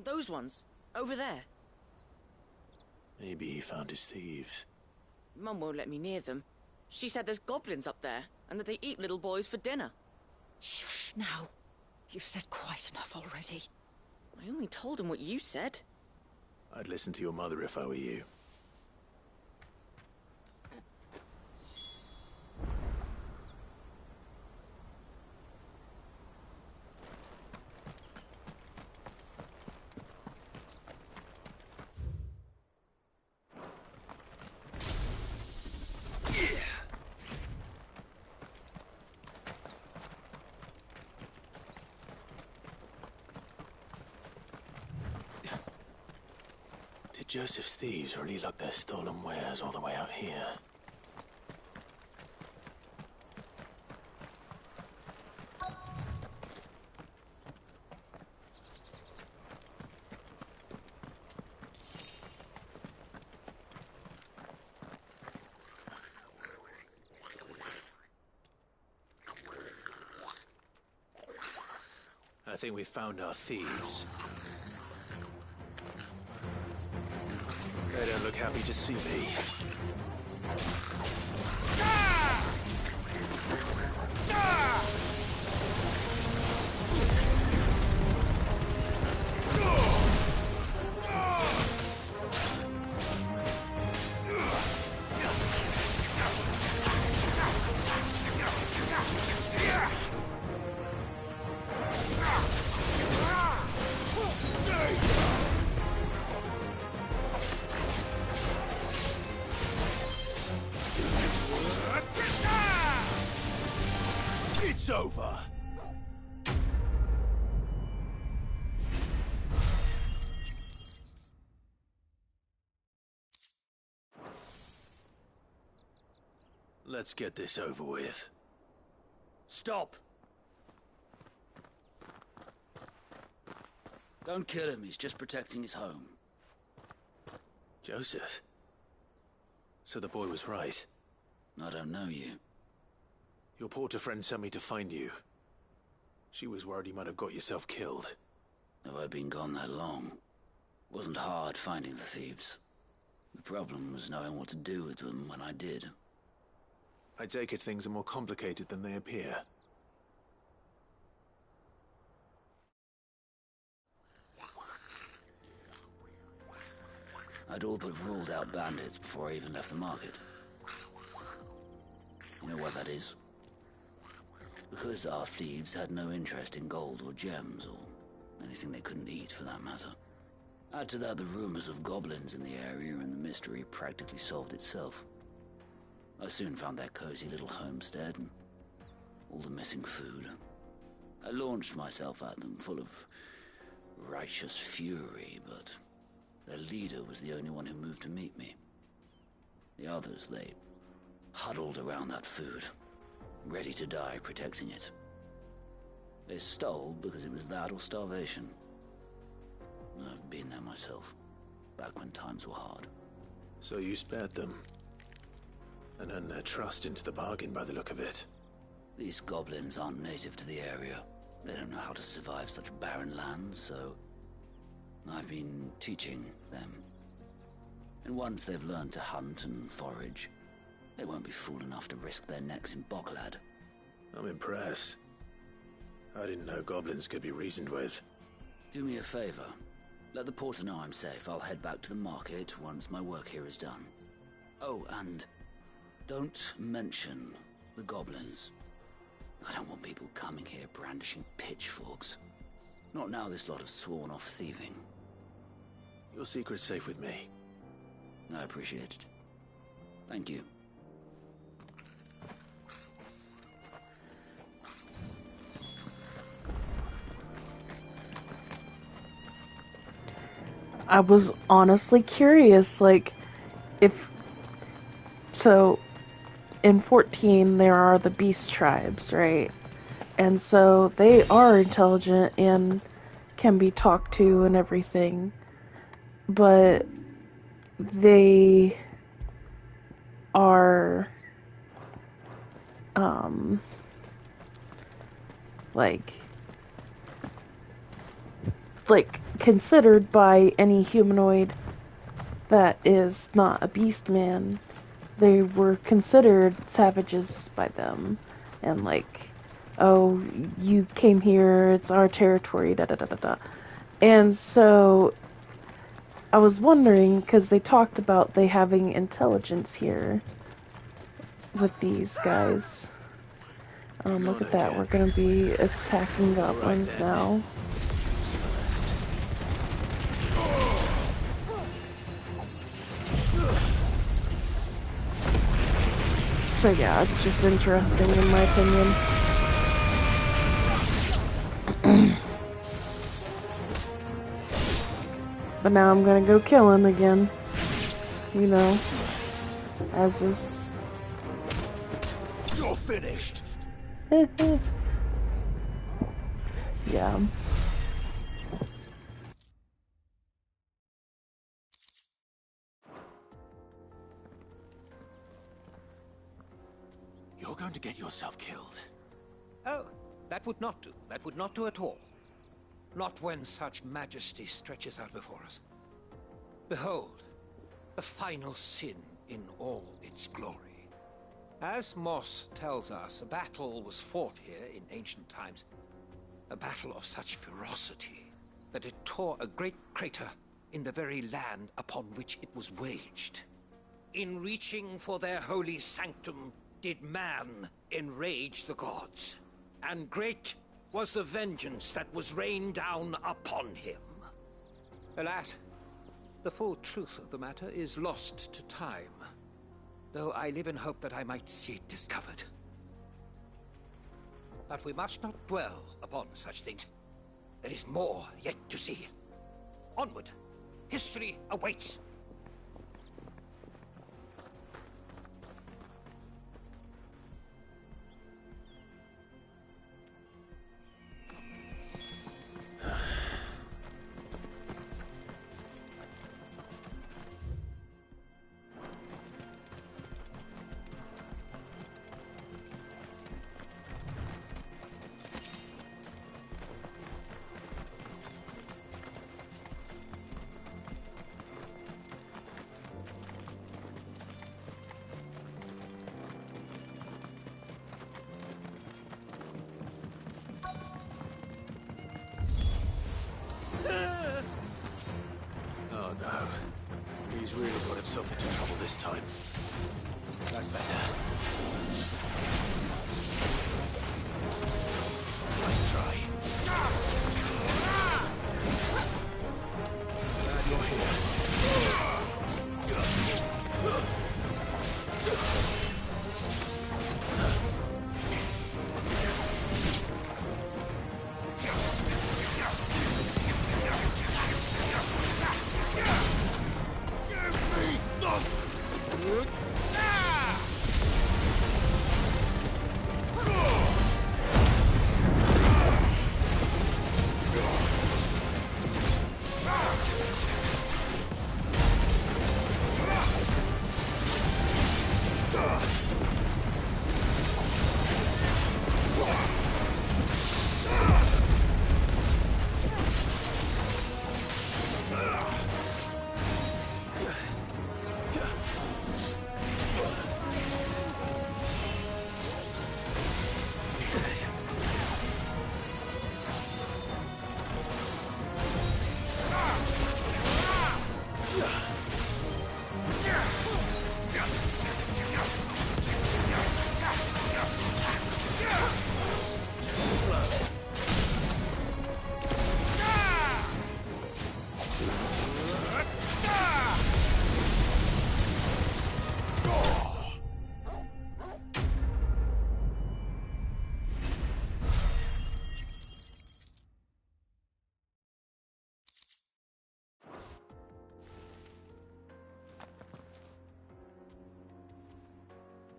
Those ones, over there. Maybe he found his thieves. Mum won't let me near them. She said there's goblins up there, and that they eat little boys for dinner. Shush now. You've said quite enough already. I only told him what you said. I'd listen to your mother if I were you. Joseph's thieves really lug their stolen wares all the way out here. I think we've found our thieves. They don't look happy to see me. It's over. Let's get this over with. Stop! Don't kill him, he's just protecting his home. Joseph? So the boy was right. I don't know you. Your porter friend sent me to find you. She was worried you might have got yourself killed. Have I been gone that long? It wasn't hard finding the thieves. The problem was knowing what to do with them when I did. I take it things are more complicated than they appear. I'd all but ruled out bandits before I even left the market. You know why that is? Because our thieves had no interest in gold or gems, or anything they couldn't eat for that matter. Add to that the rumors of goblins in the area, and the mystery practically solved itself. I soon found their cozy little homestead and all the missing food. I launched myself at them, full of righteous fury, but their leader was the only one who moved to meet me. The others, they huddled around that food, ready to die protecting it. They stole because it was that or starvation. I've been there myself, back when times were hard. So you spared them, and earned their trust into the bargain by the look of it. These goblins aren't native to the area. They don't know how to survive such barren lands, so I've been teaching them. And once they've learned to hunt and forage, they won't be fool enough to risk their necks in Boklad. I'm impressed. I didn't know goblins could be reasoned with. Do me a favor. Let the porter know I'm safe. I'll head back to the market once my work here is done. Oh, and don't mention the goblins. I don't want people coming here brandishing pitchforks. Not now this lot have sworn off thieving. Your secret's safe with me. I appreciate it. Thank you. I was honestly curious, like, if... So, in 14, there are the beast tribes, right? And so, they are intelligent and can be talked to and everything. But they are, like considered by any humanoid that is not a beast man. They were considered savages by them, and like, oh, you came here, it's our territory, da da da da da. And so I was wondering, because they talked about they having intelligence here with these guys. Look at that, we're gonna be attacking goblins now. So yeah, it's just interesting in my opinion. But now I'm gonna go kill him again. You know, as is. You're finished. Yeah. You're going to get yourself killed. Oh, that would not do. That would not do at all. Not when such majesty stretches out before us. Behold, the final sin in all its glory. As Moss tells us, a battle was fought here in ancient times. A battle of such ferocity that it tore a great crater in the very land upon which it was waged. In reaching for their holy sanctum, did man enrage the gods, and great was the vengeance that was rained down upon him. Alas, the full truth of the matter is lost to time, though I live in hope that I might see it discovered. But we must not dwell upon such things. There is more yet to see. Onward. History awaits. Oh no. He's really got himself into trouble this time. That's better. Nice try. Glad you're here.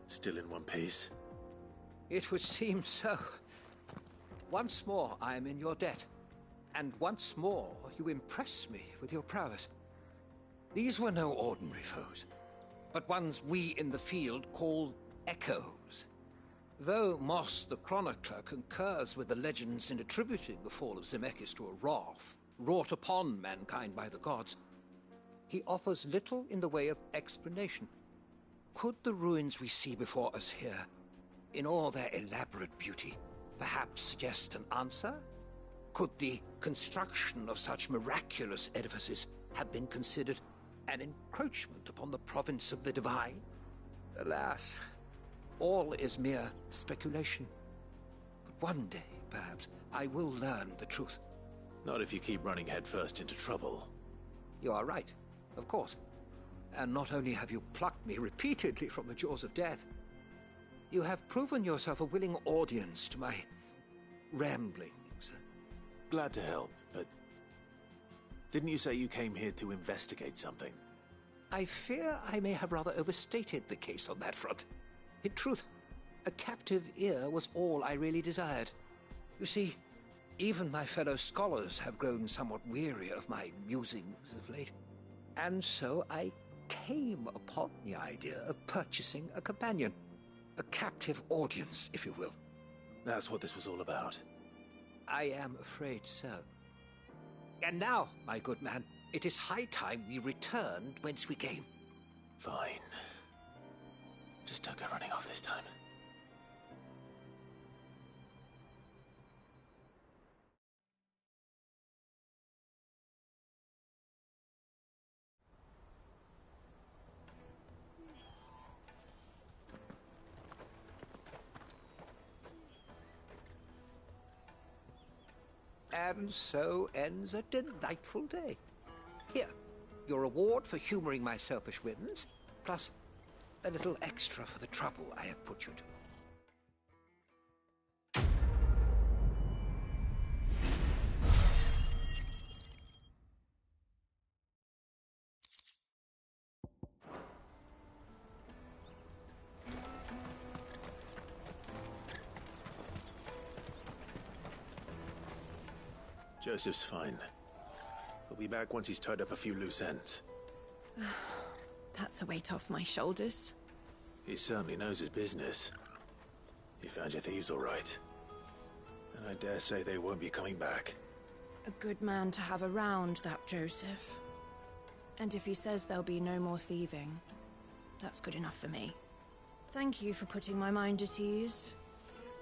Still in one piece? It would seem so. Once more I am in your debt. And once more you impress me with your prowess. These were no ordinary foes, but ones we in the field call echoes. Though Moss the Chronicler concurs with the legends in attributing the fall of Zemeckis to a wrath wrought upon mankind by the gods, he offers little in the way of explanation. Could the ruins we see before us here, in all their elaborate beauty, perhaps suggest an answer? Could the construction of such miraculous edifices have been considered an encroachment upon the province of the divine? Alas, all is mere speculation. But one day, perhaps, I will learn the truth. Not if you keep running headfirst into trouble. You are right, of course. And not only have you plucked me repeatedly from the jaws of death, you have proven yourself a willing audience to my ramblings. Glad to help, but didn't you say you came here to investigate something? I fear I may have rather overstated the case on that front. In truth, a captive ear was all I really desired. You see, even my fellow scholars have grown somewhat weary of my musings of late. And so I came upon the idea of purchasing a companion. A captive audience, if you will. That's what this was all about. I am afraid so. And now, my good man, it is high time we returned whence we came. Fine. Just don't go running off this time. And so ends a delightful day. Here, your reward for humoring my selfish whims, plus a little extra for the trouble I have put you to. Joseph's fine. He'll be back once he's tied up a few loose ends. That's a weight off my shoulders. He certainly knows his business. He found your thieves all right. And I dare say they won't be coming back. A good man to have around, that Joseph. And if he says there'll be no more thieving, that's good enough for me. Thank you for putting my mind at ease.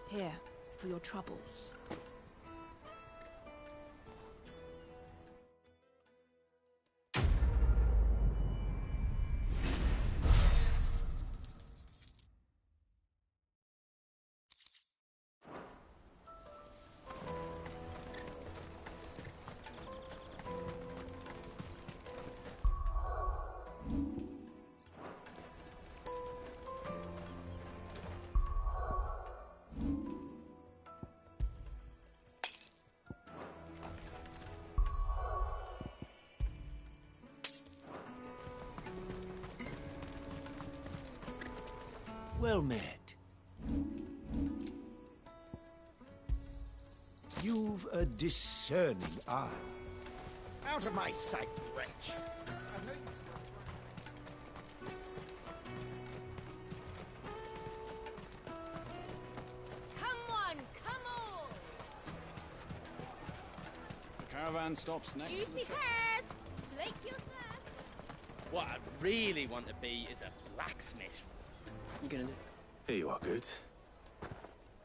Here, for your troubles. Well met. You've a discerning eye. Out of my sight, wretch! I know Come on, come on! The caravan stops next to the Juicy pears! Slake your thirst! What I really want to be is a blacksmith. You gonna do? Here you are, Good.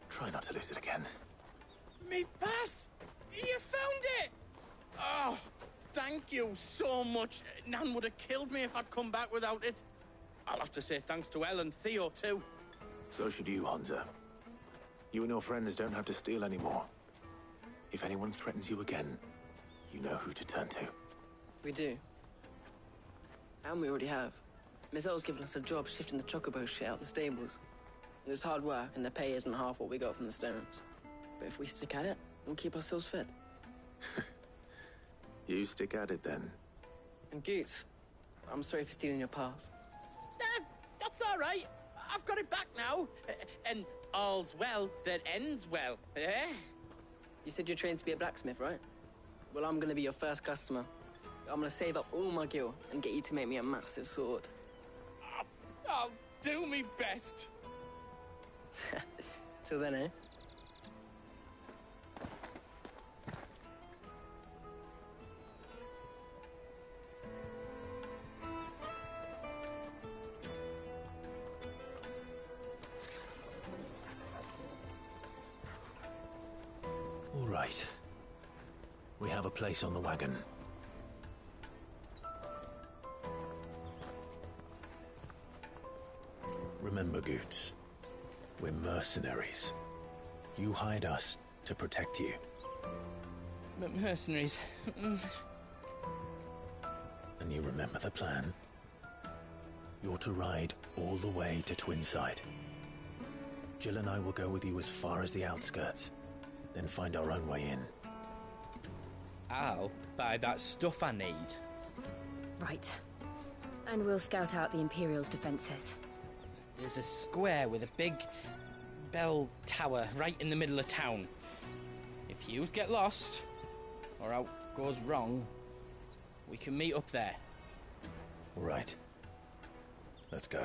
Try not to lose it again. Me pass! You found it! Oh, thank you so much. Nan would have killed me if I'd come back without it. I'll have to say thanks to Elle and Theo, too. So should you, Hunter. You and your friends don't have to steal anymore. If anyone threatens you again, you know who to turn to. We do. And we already have. Miss L's given us a job shifting the chocobo shit out the stables. It's hard work, and the pay isn't half what we got from the stones. But if we stick at it, we'll keep ourselves fit. You stick at it, then. And Goots, I'm sorry for stealing your pass. That's all right. I've got it back now. And all's well that ends well, eh? You said you're trained to be a blacksmith, right? Well, I'm gonna be your first customer. I'm gonna save up all my gil and get you to make me a massive sword. I'll do me best. Till then, eh? All right. We have a place on the wagon. Remember, Goots, we're mercenaries. You hired us to protect you. Mercenaries. And you remember the plan? You're to ride all the way to Twinside. Jill and I will go with you as far as the outskirts, then find our own way in. I'll buy that stuff I need. Right. And we'll scout out the Imperial's defenses. There's a square with a big bell tower right in the middle of town. If you get lost, or out goes wrong, we can meet up there. All right. Let's go.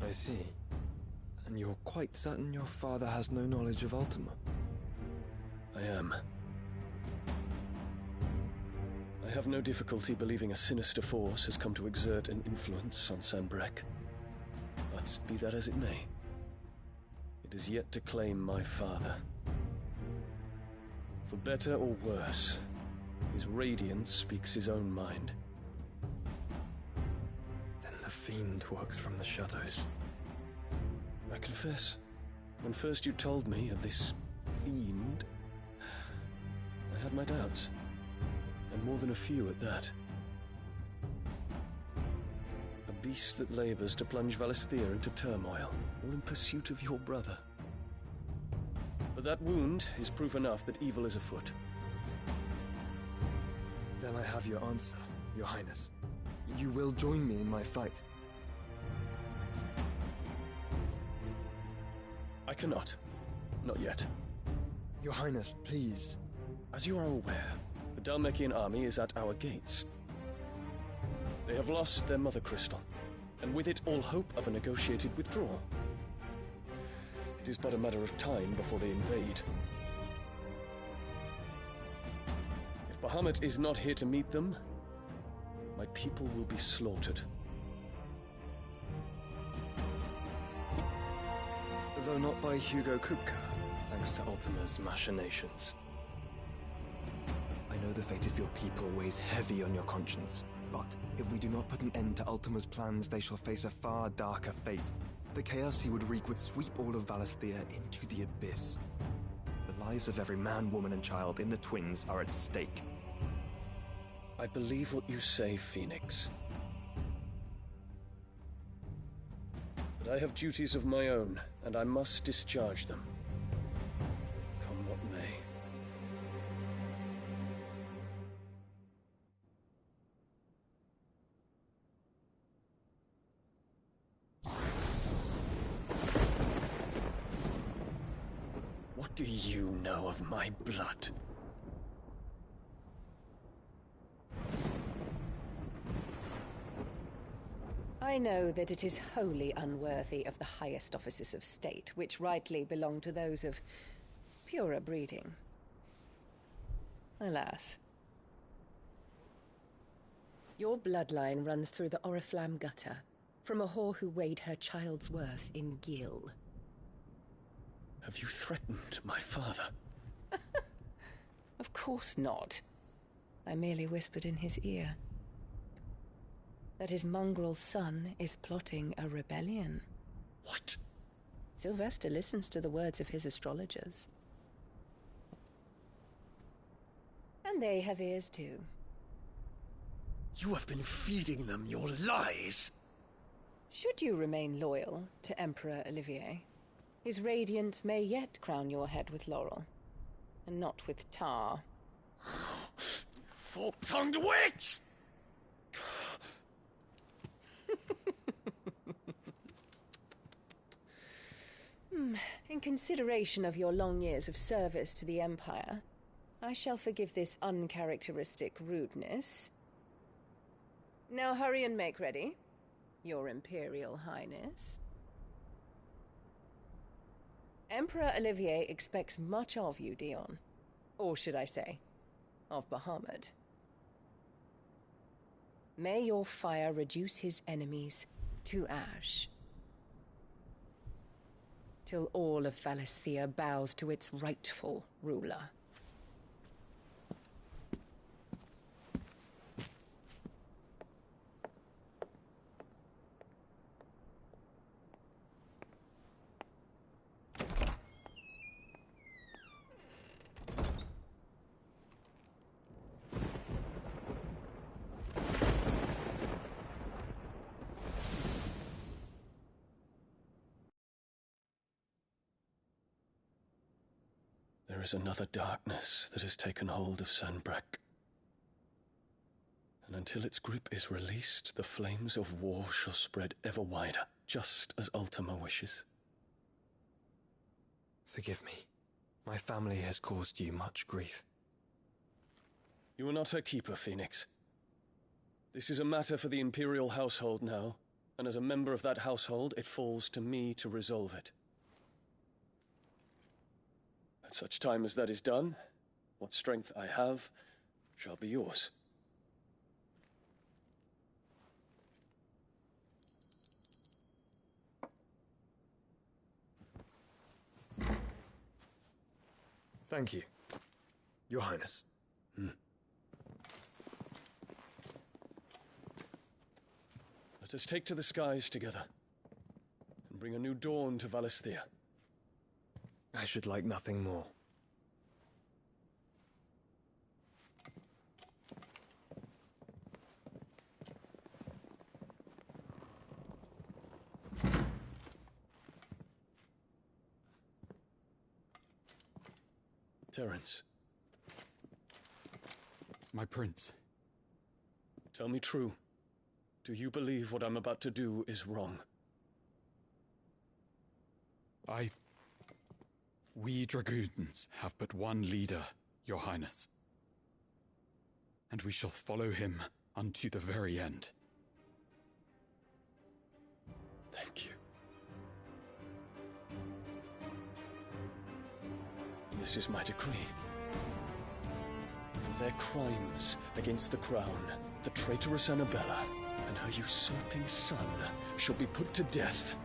I see. And you're quite certain your father has no knowledge of Ultima? I am. I have no difficulty believing a sinister force has come to exert an influence on Sanbreque. But be that as it may, it is yet to claim my father. For better or worse, his radiance speaks his own mind. Then the fiend works from the shadows. I confess, when first you told me of this fiend, I had my doubts. And more than a few at that. A beast that labors to plunge Valisthea into turmoil, all in pursuit of your brother. But that wound is proof enough that evil is afoot. Then I have your answer, Your Highness. You will join me in my fight. I cannot. Not yet. Your Highness, please. As you are aware, the Dhalmekian army is at our gates. They have lost their mother crystal, and with it all hope of a negotiated withdrawal. It is but a matter of time before they invade. If Bahamut is not here to meet them, my people will be slaughtered. Though not by Hugo Kupka, thanks to Ultima's machinations. I know the fate of your people weighs heavy on your conscience, but if we do not put an end to Ultima's plans, they shall face a far darker fate. The chaos he would wreak would sweep all of Valisthea into the abyss. The lives of every man, woman, and child in the Twins are at stake. I believe what you say, Phoenix. But I have duties of my own, and I must discharge them. Come what may. What do you know of my blood? I know that it is wholly unworthy of the highest offices of state, which rightly belong to those of purer breeding. Alas. Your bloodline runs through the Oriflamme gutter, from a whore who weighed her child's worth in gil. Have you threatened my father? Of course not. I merely whispered in his ear that his mongrel son is plotting a rebellion. What? Sylvester listens to the words of his astrologers. And they have ears too. You have been feeding them your lies! Should you remain loyal to Emperor Olivier, his radiance may yet crown your head with laurel, and not with tar. Fork-tongued witch! In consideration of your long years of service to the Empire, I shall forgive this uncharacteristic rudeness. Now hurry and make ready, Your Imperial Highness. Emperor Olivier expects much of you, Dion. Or should I say, of Bahamut. May your fire reduce his enemies to ash, till all of Valisthea bows to its rightful ruler. There is another darkness that has taken hold of Sanbreque. And until its grip is released, the flames of war shall spread ever wider, just as Ultima wishes. Forgive me. My family has caused you much grief. You are not her keeper, Phoenix. This is a matter for the Imperial household now, and as a member of that household, it falls to me to resolve it. At such time as that is done, what strength I have shall be yours. Thank you, Your Highness. Let us take to the skies together, and bring a new dawn to Valisthea. I should like nothing more. Terence. My prince. Tell me true. Do you believe what I'm about to do is wrong? We dragoons have but one leader, Your Highness. And we shall follow him unto the very end. Thank you. This is my decree. For their crimes against the crown, the traitoress Annabella and her usurping son shall be put to death,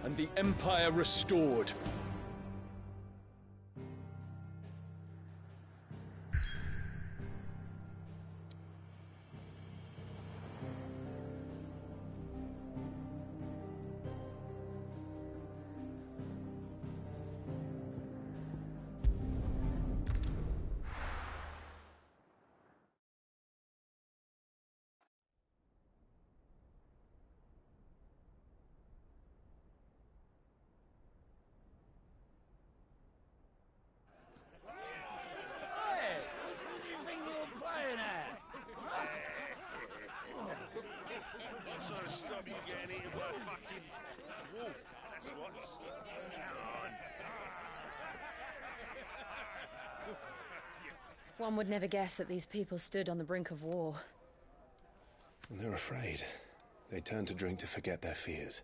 and the Empire restored. One would never guess that these people stood on the brink of war. And they're afraid. They turn to drink to forget their fears.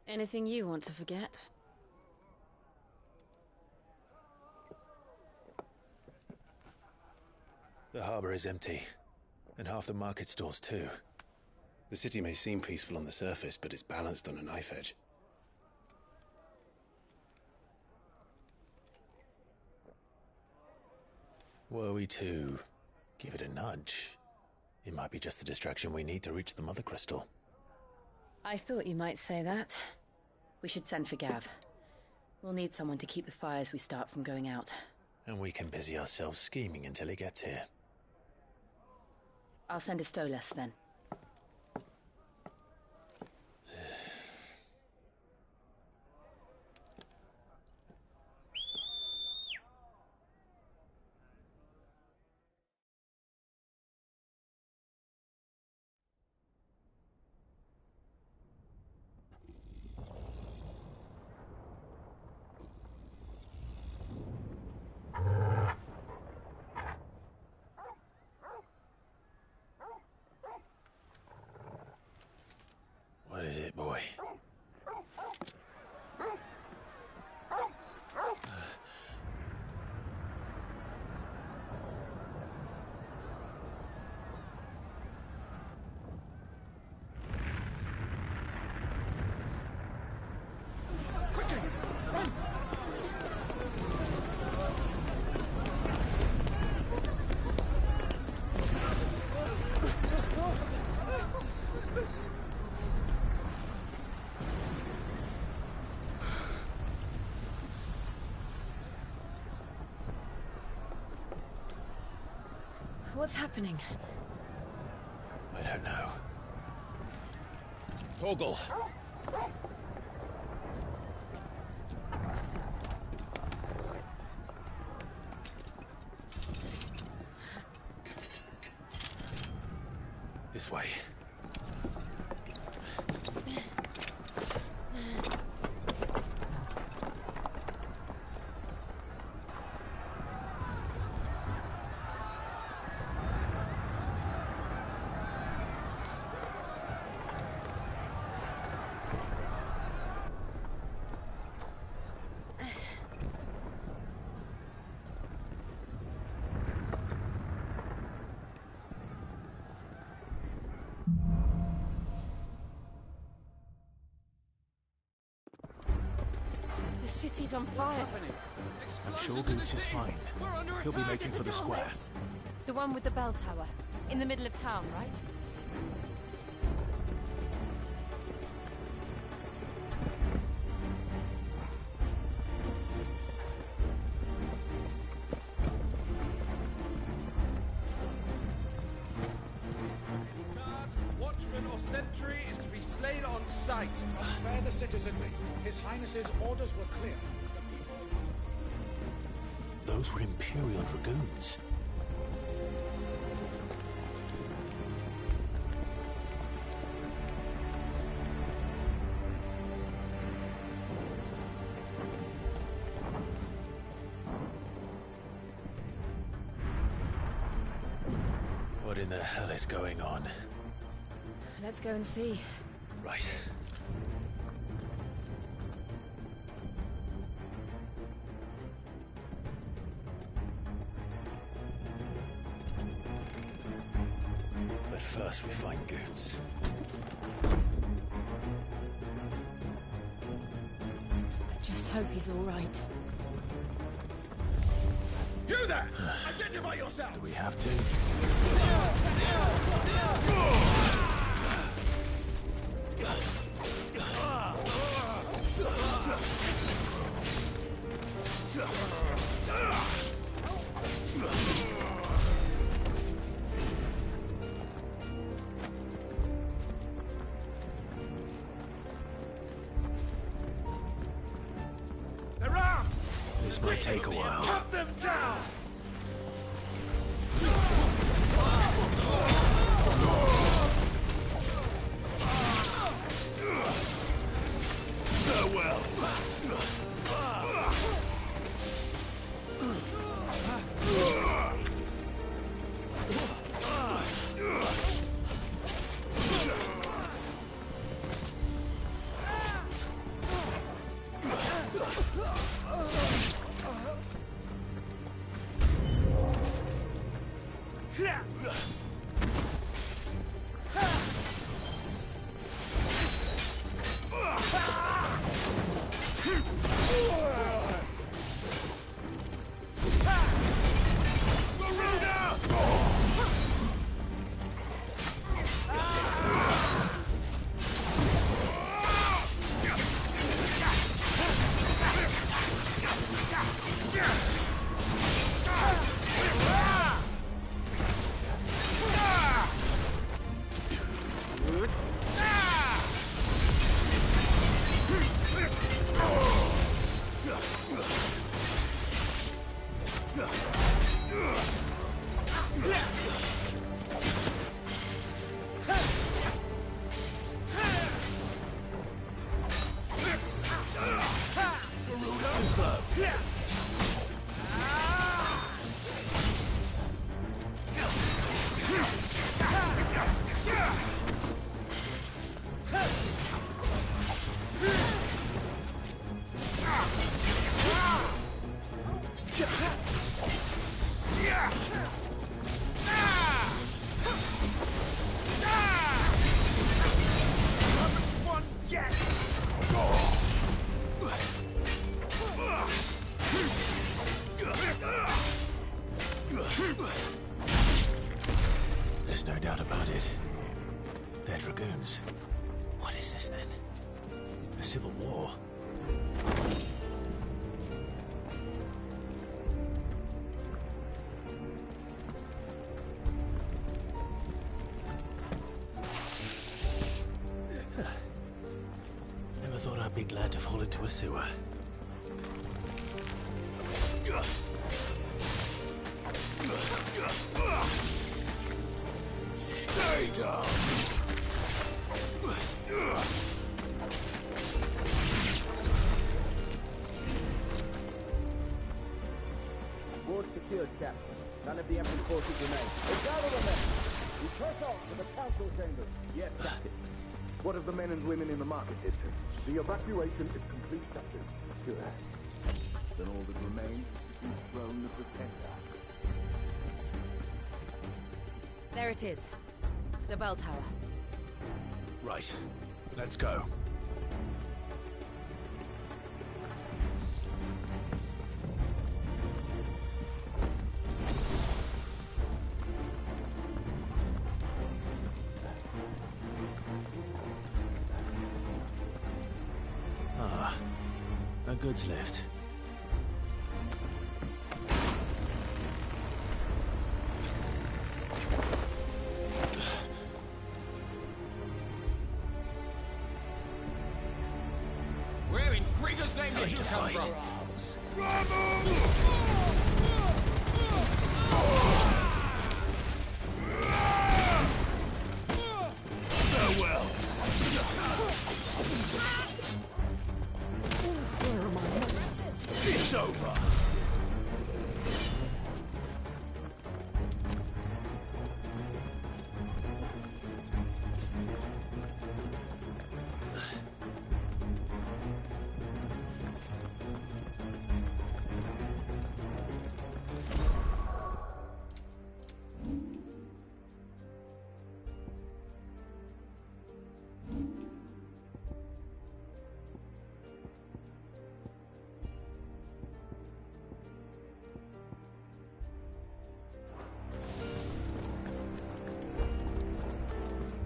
Anything you want to forget? The harbor is empty, and half the market stalls too. The city may seem peaceful on the surface, but it's balanced on a knife edge. Were we to give it a nudge, it might be just the distraction we need to reach the Mother Crystal. I thought you might say that. We should send for Gav. We'll need someone to keep the fires we start from going out. And we can busy ourselves scheming until he gets here. I'll send a Stolas then. What is it, boy? What's happening? I don't know. Torgal! This way. The city's on fire. I'm sure Boots is fine. He'll be making for the square. The one with the bell tower. In the middle of town, right? Watchman or sentry is to be slain on sight. Spare the citizenry. His Highness's orders were clear. Those were Imperial Dragoons. What in the hell is going on? Let's go and see. Right. But first we find Goots. I just hope he's all right. You there! Identify yourself! Do we have to? They're armed! This might take a while. Cut them down! Farewell. There's no doubt about it. They're Dragoons. What is this then? A civil war? Never thought I'd be glad to fall into a sewer. Stay down! Ward secured, Captain. None of the Emperor's forces remain. Gather the men! We press on to the council chambers. Yes, Captain. What of the men and women in the market district? The evacuation is complete, Captain. Good. Then all that remains is the throne of the Tender. There it is. The bell tower. Right. Let's go. Ah, a goods lift. Where in Krieger's name did you come from? Farewell. Where am I? It's over.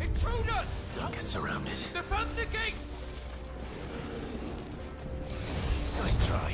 Intruders! Don't get surrounded. Defend the gates! Nice try.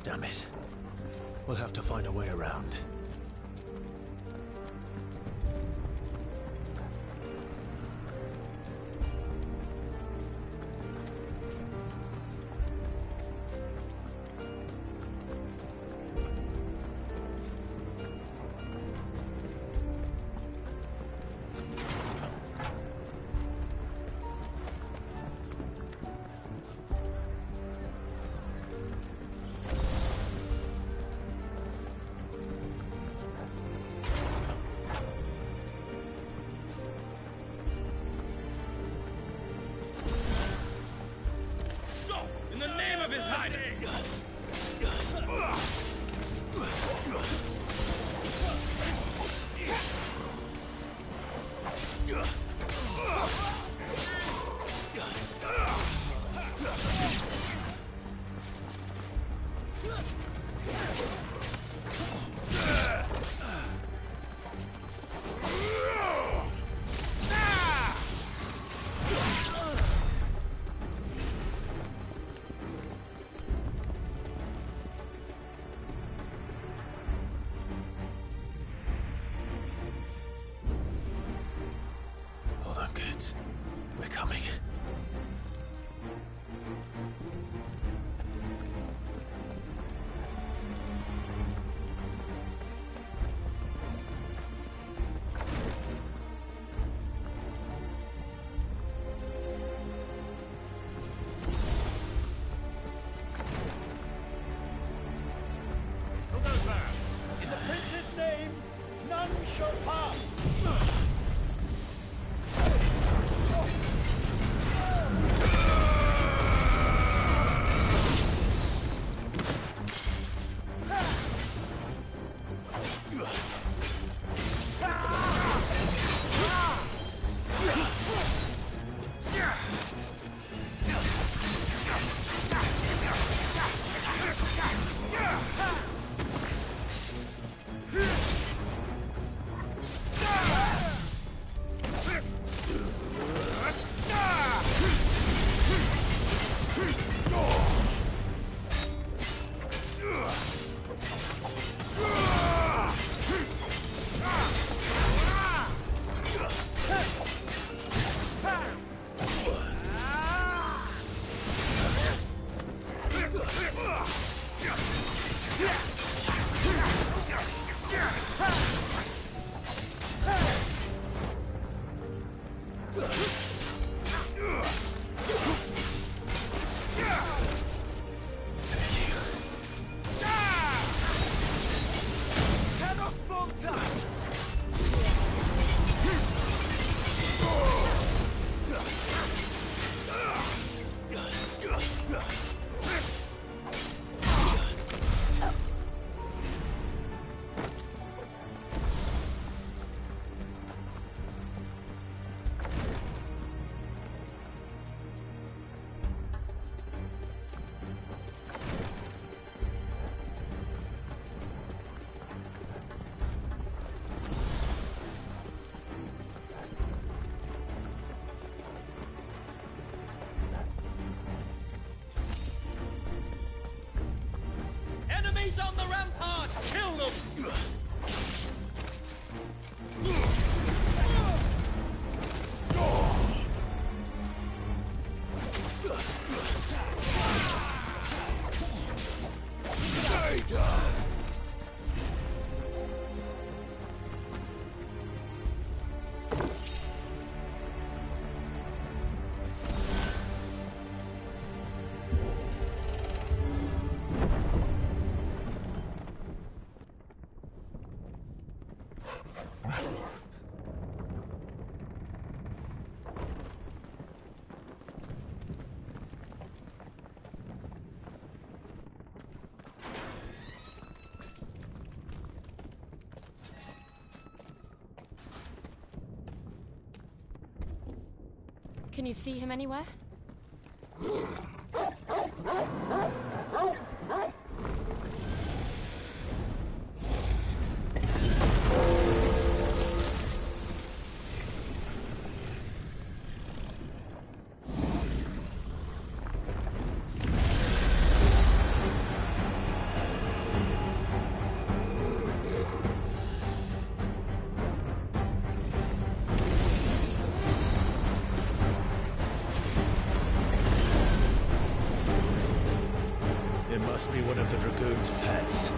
Damn it. We'll have to find a way around. In the name of His Highness! Hold on, kids. We're coming. Who goes there? In the prince's name, none shall pass! Can you see him anywhere? It must be one of the Dragoon's pets.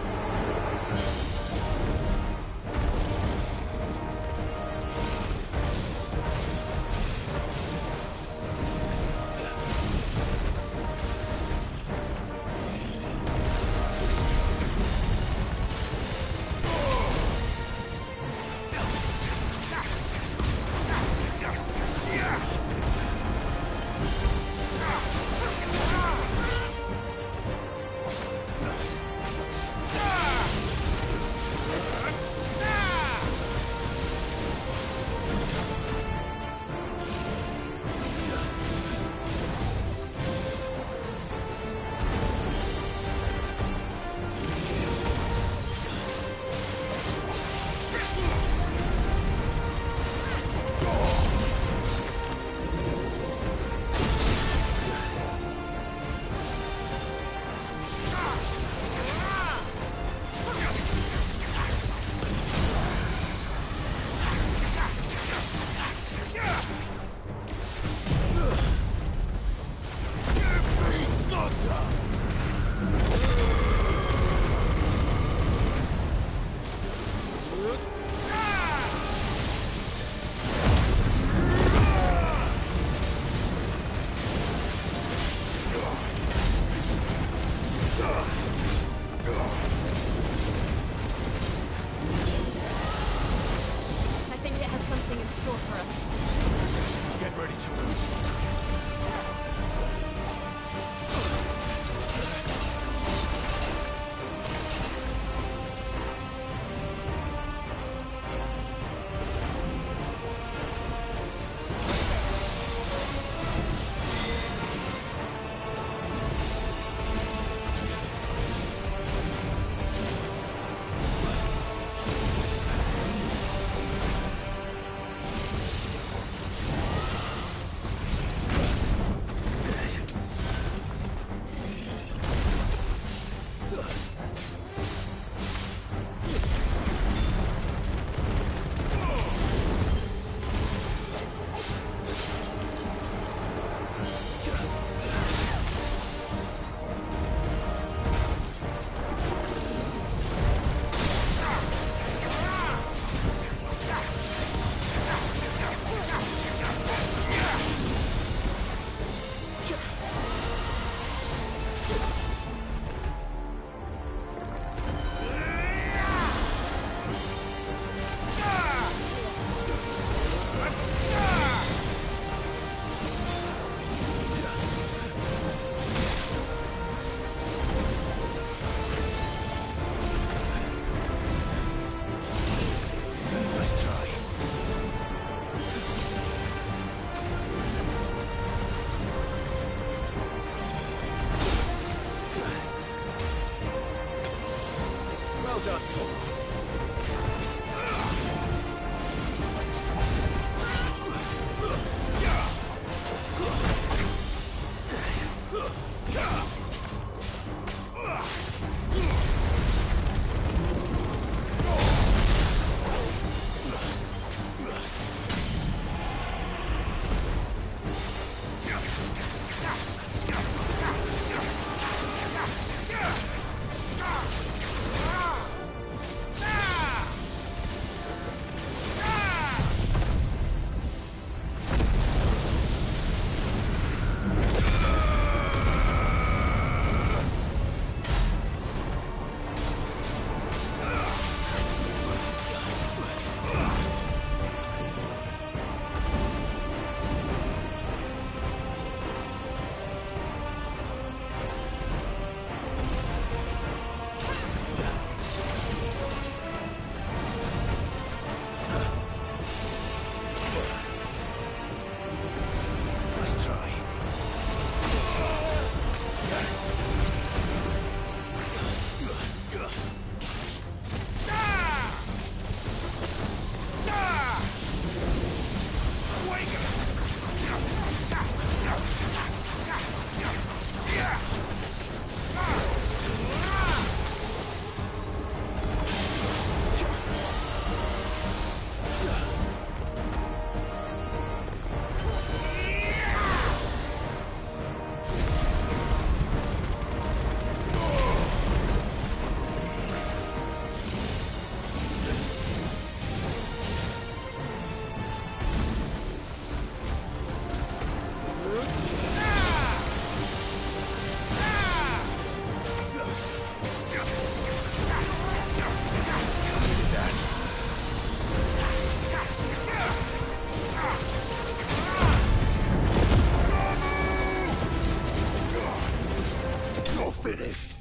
finished.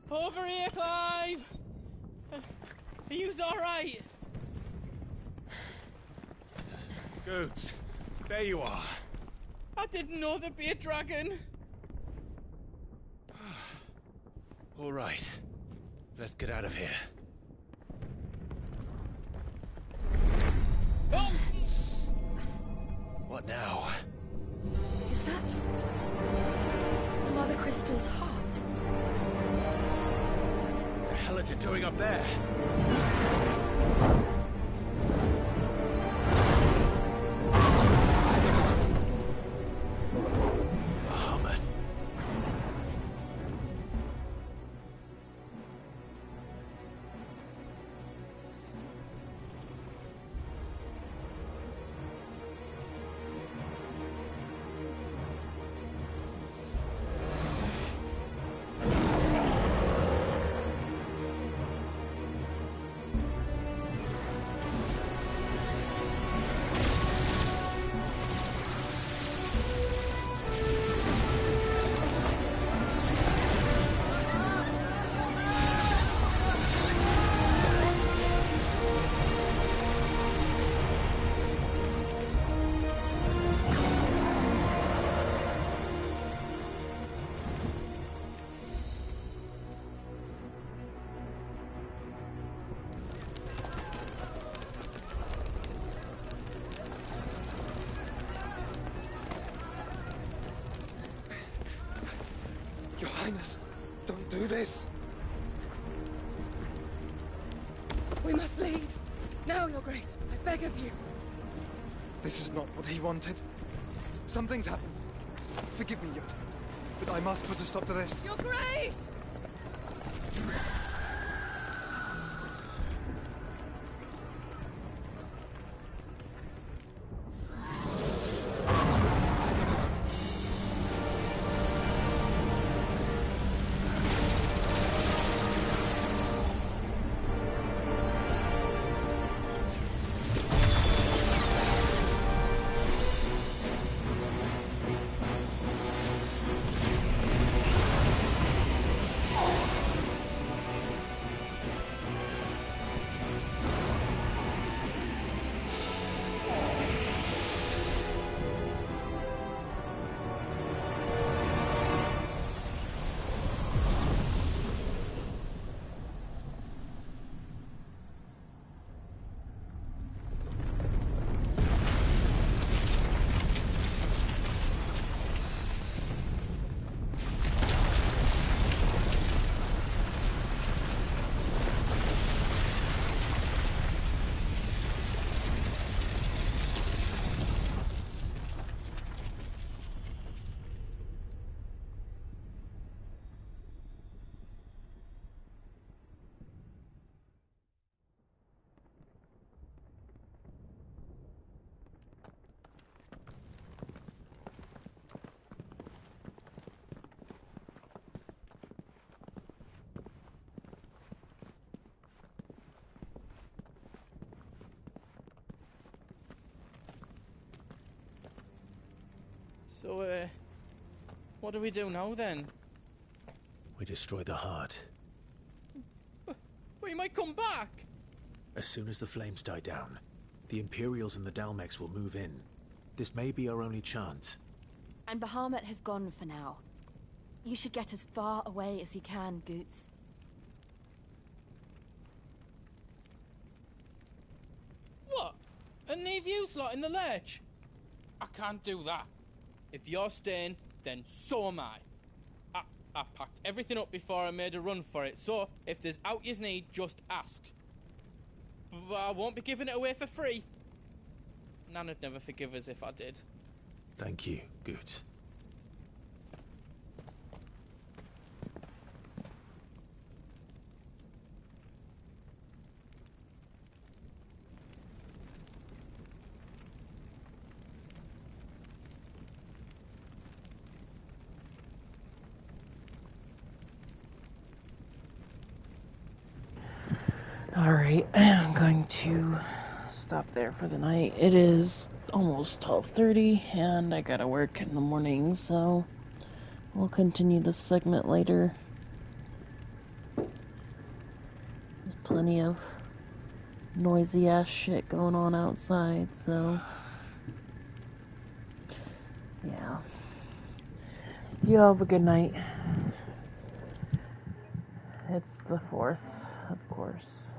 Over here, Clive! Are yous alright? Goods, there you are. I didn't know there'd be a dragon. All right. Let's get out of here. Oh! What now? Is that Mother Crystal's heart? What the hell is it doing up there? Bahamut. Your Highness, don't do this. We must leave. Now, Your Grace. I beg of you. This is not what he wanted. Something's happened. Forgive me, Yod, but I must put a stop to this. Your Grace! So, what do we do now, then? We destroy the heart. Well, you might come back! As soon as the flames die down, the Imperials and the Dalmex will move in. This may be our only chance. And Bahamut has gone for now. You should get as far away as you can, Goots. What? And leave you lot in the lurch? I can't do that. If you're staying, then so am I. I packed everything up before I made a run for it, so if there's out yous need, just ask. But I won't be giving it away for free. Nana'd never forgive us if I did. Thank you, Goots. Alright, I'm going to stop there for the night. It is almost 12:30 and I gotta work in the morning, so we'll continue this segment later. There's plenty of noisy ass shit going on outside, so yeah. You have a good night. It's the 4th, of course.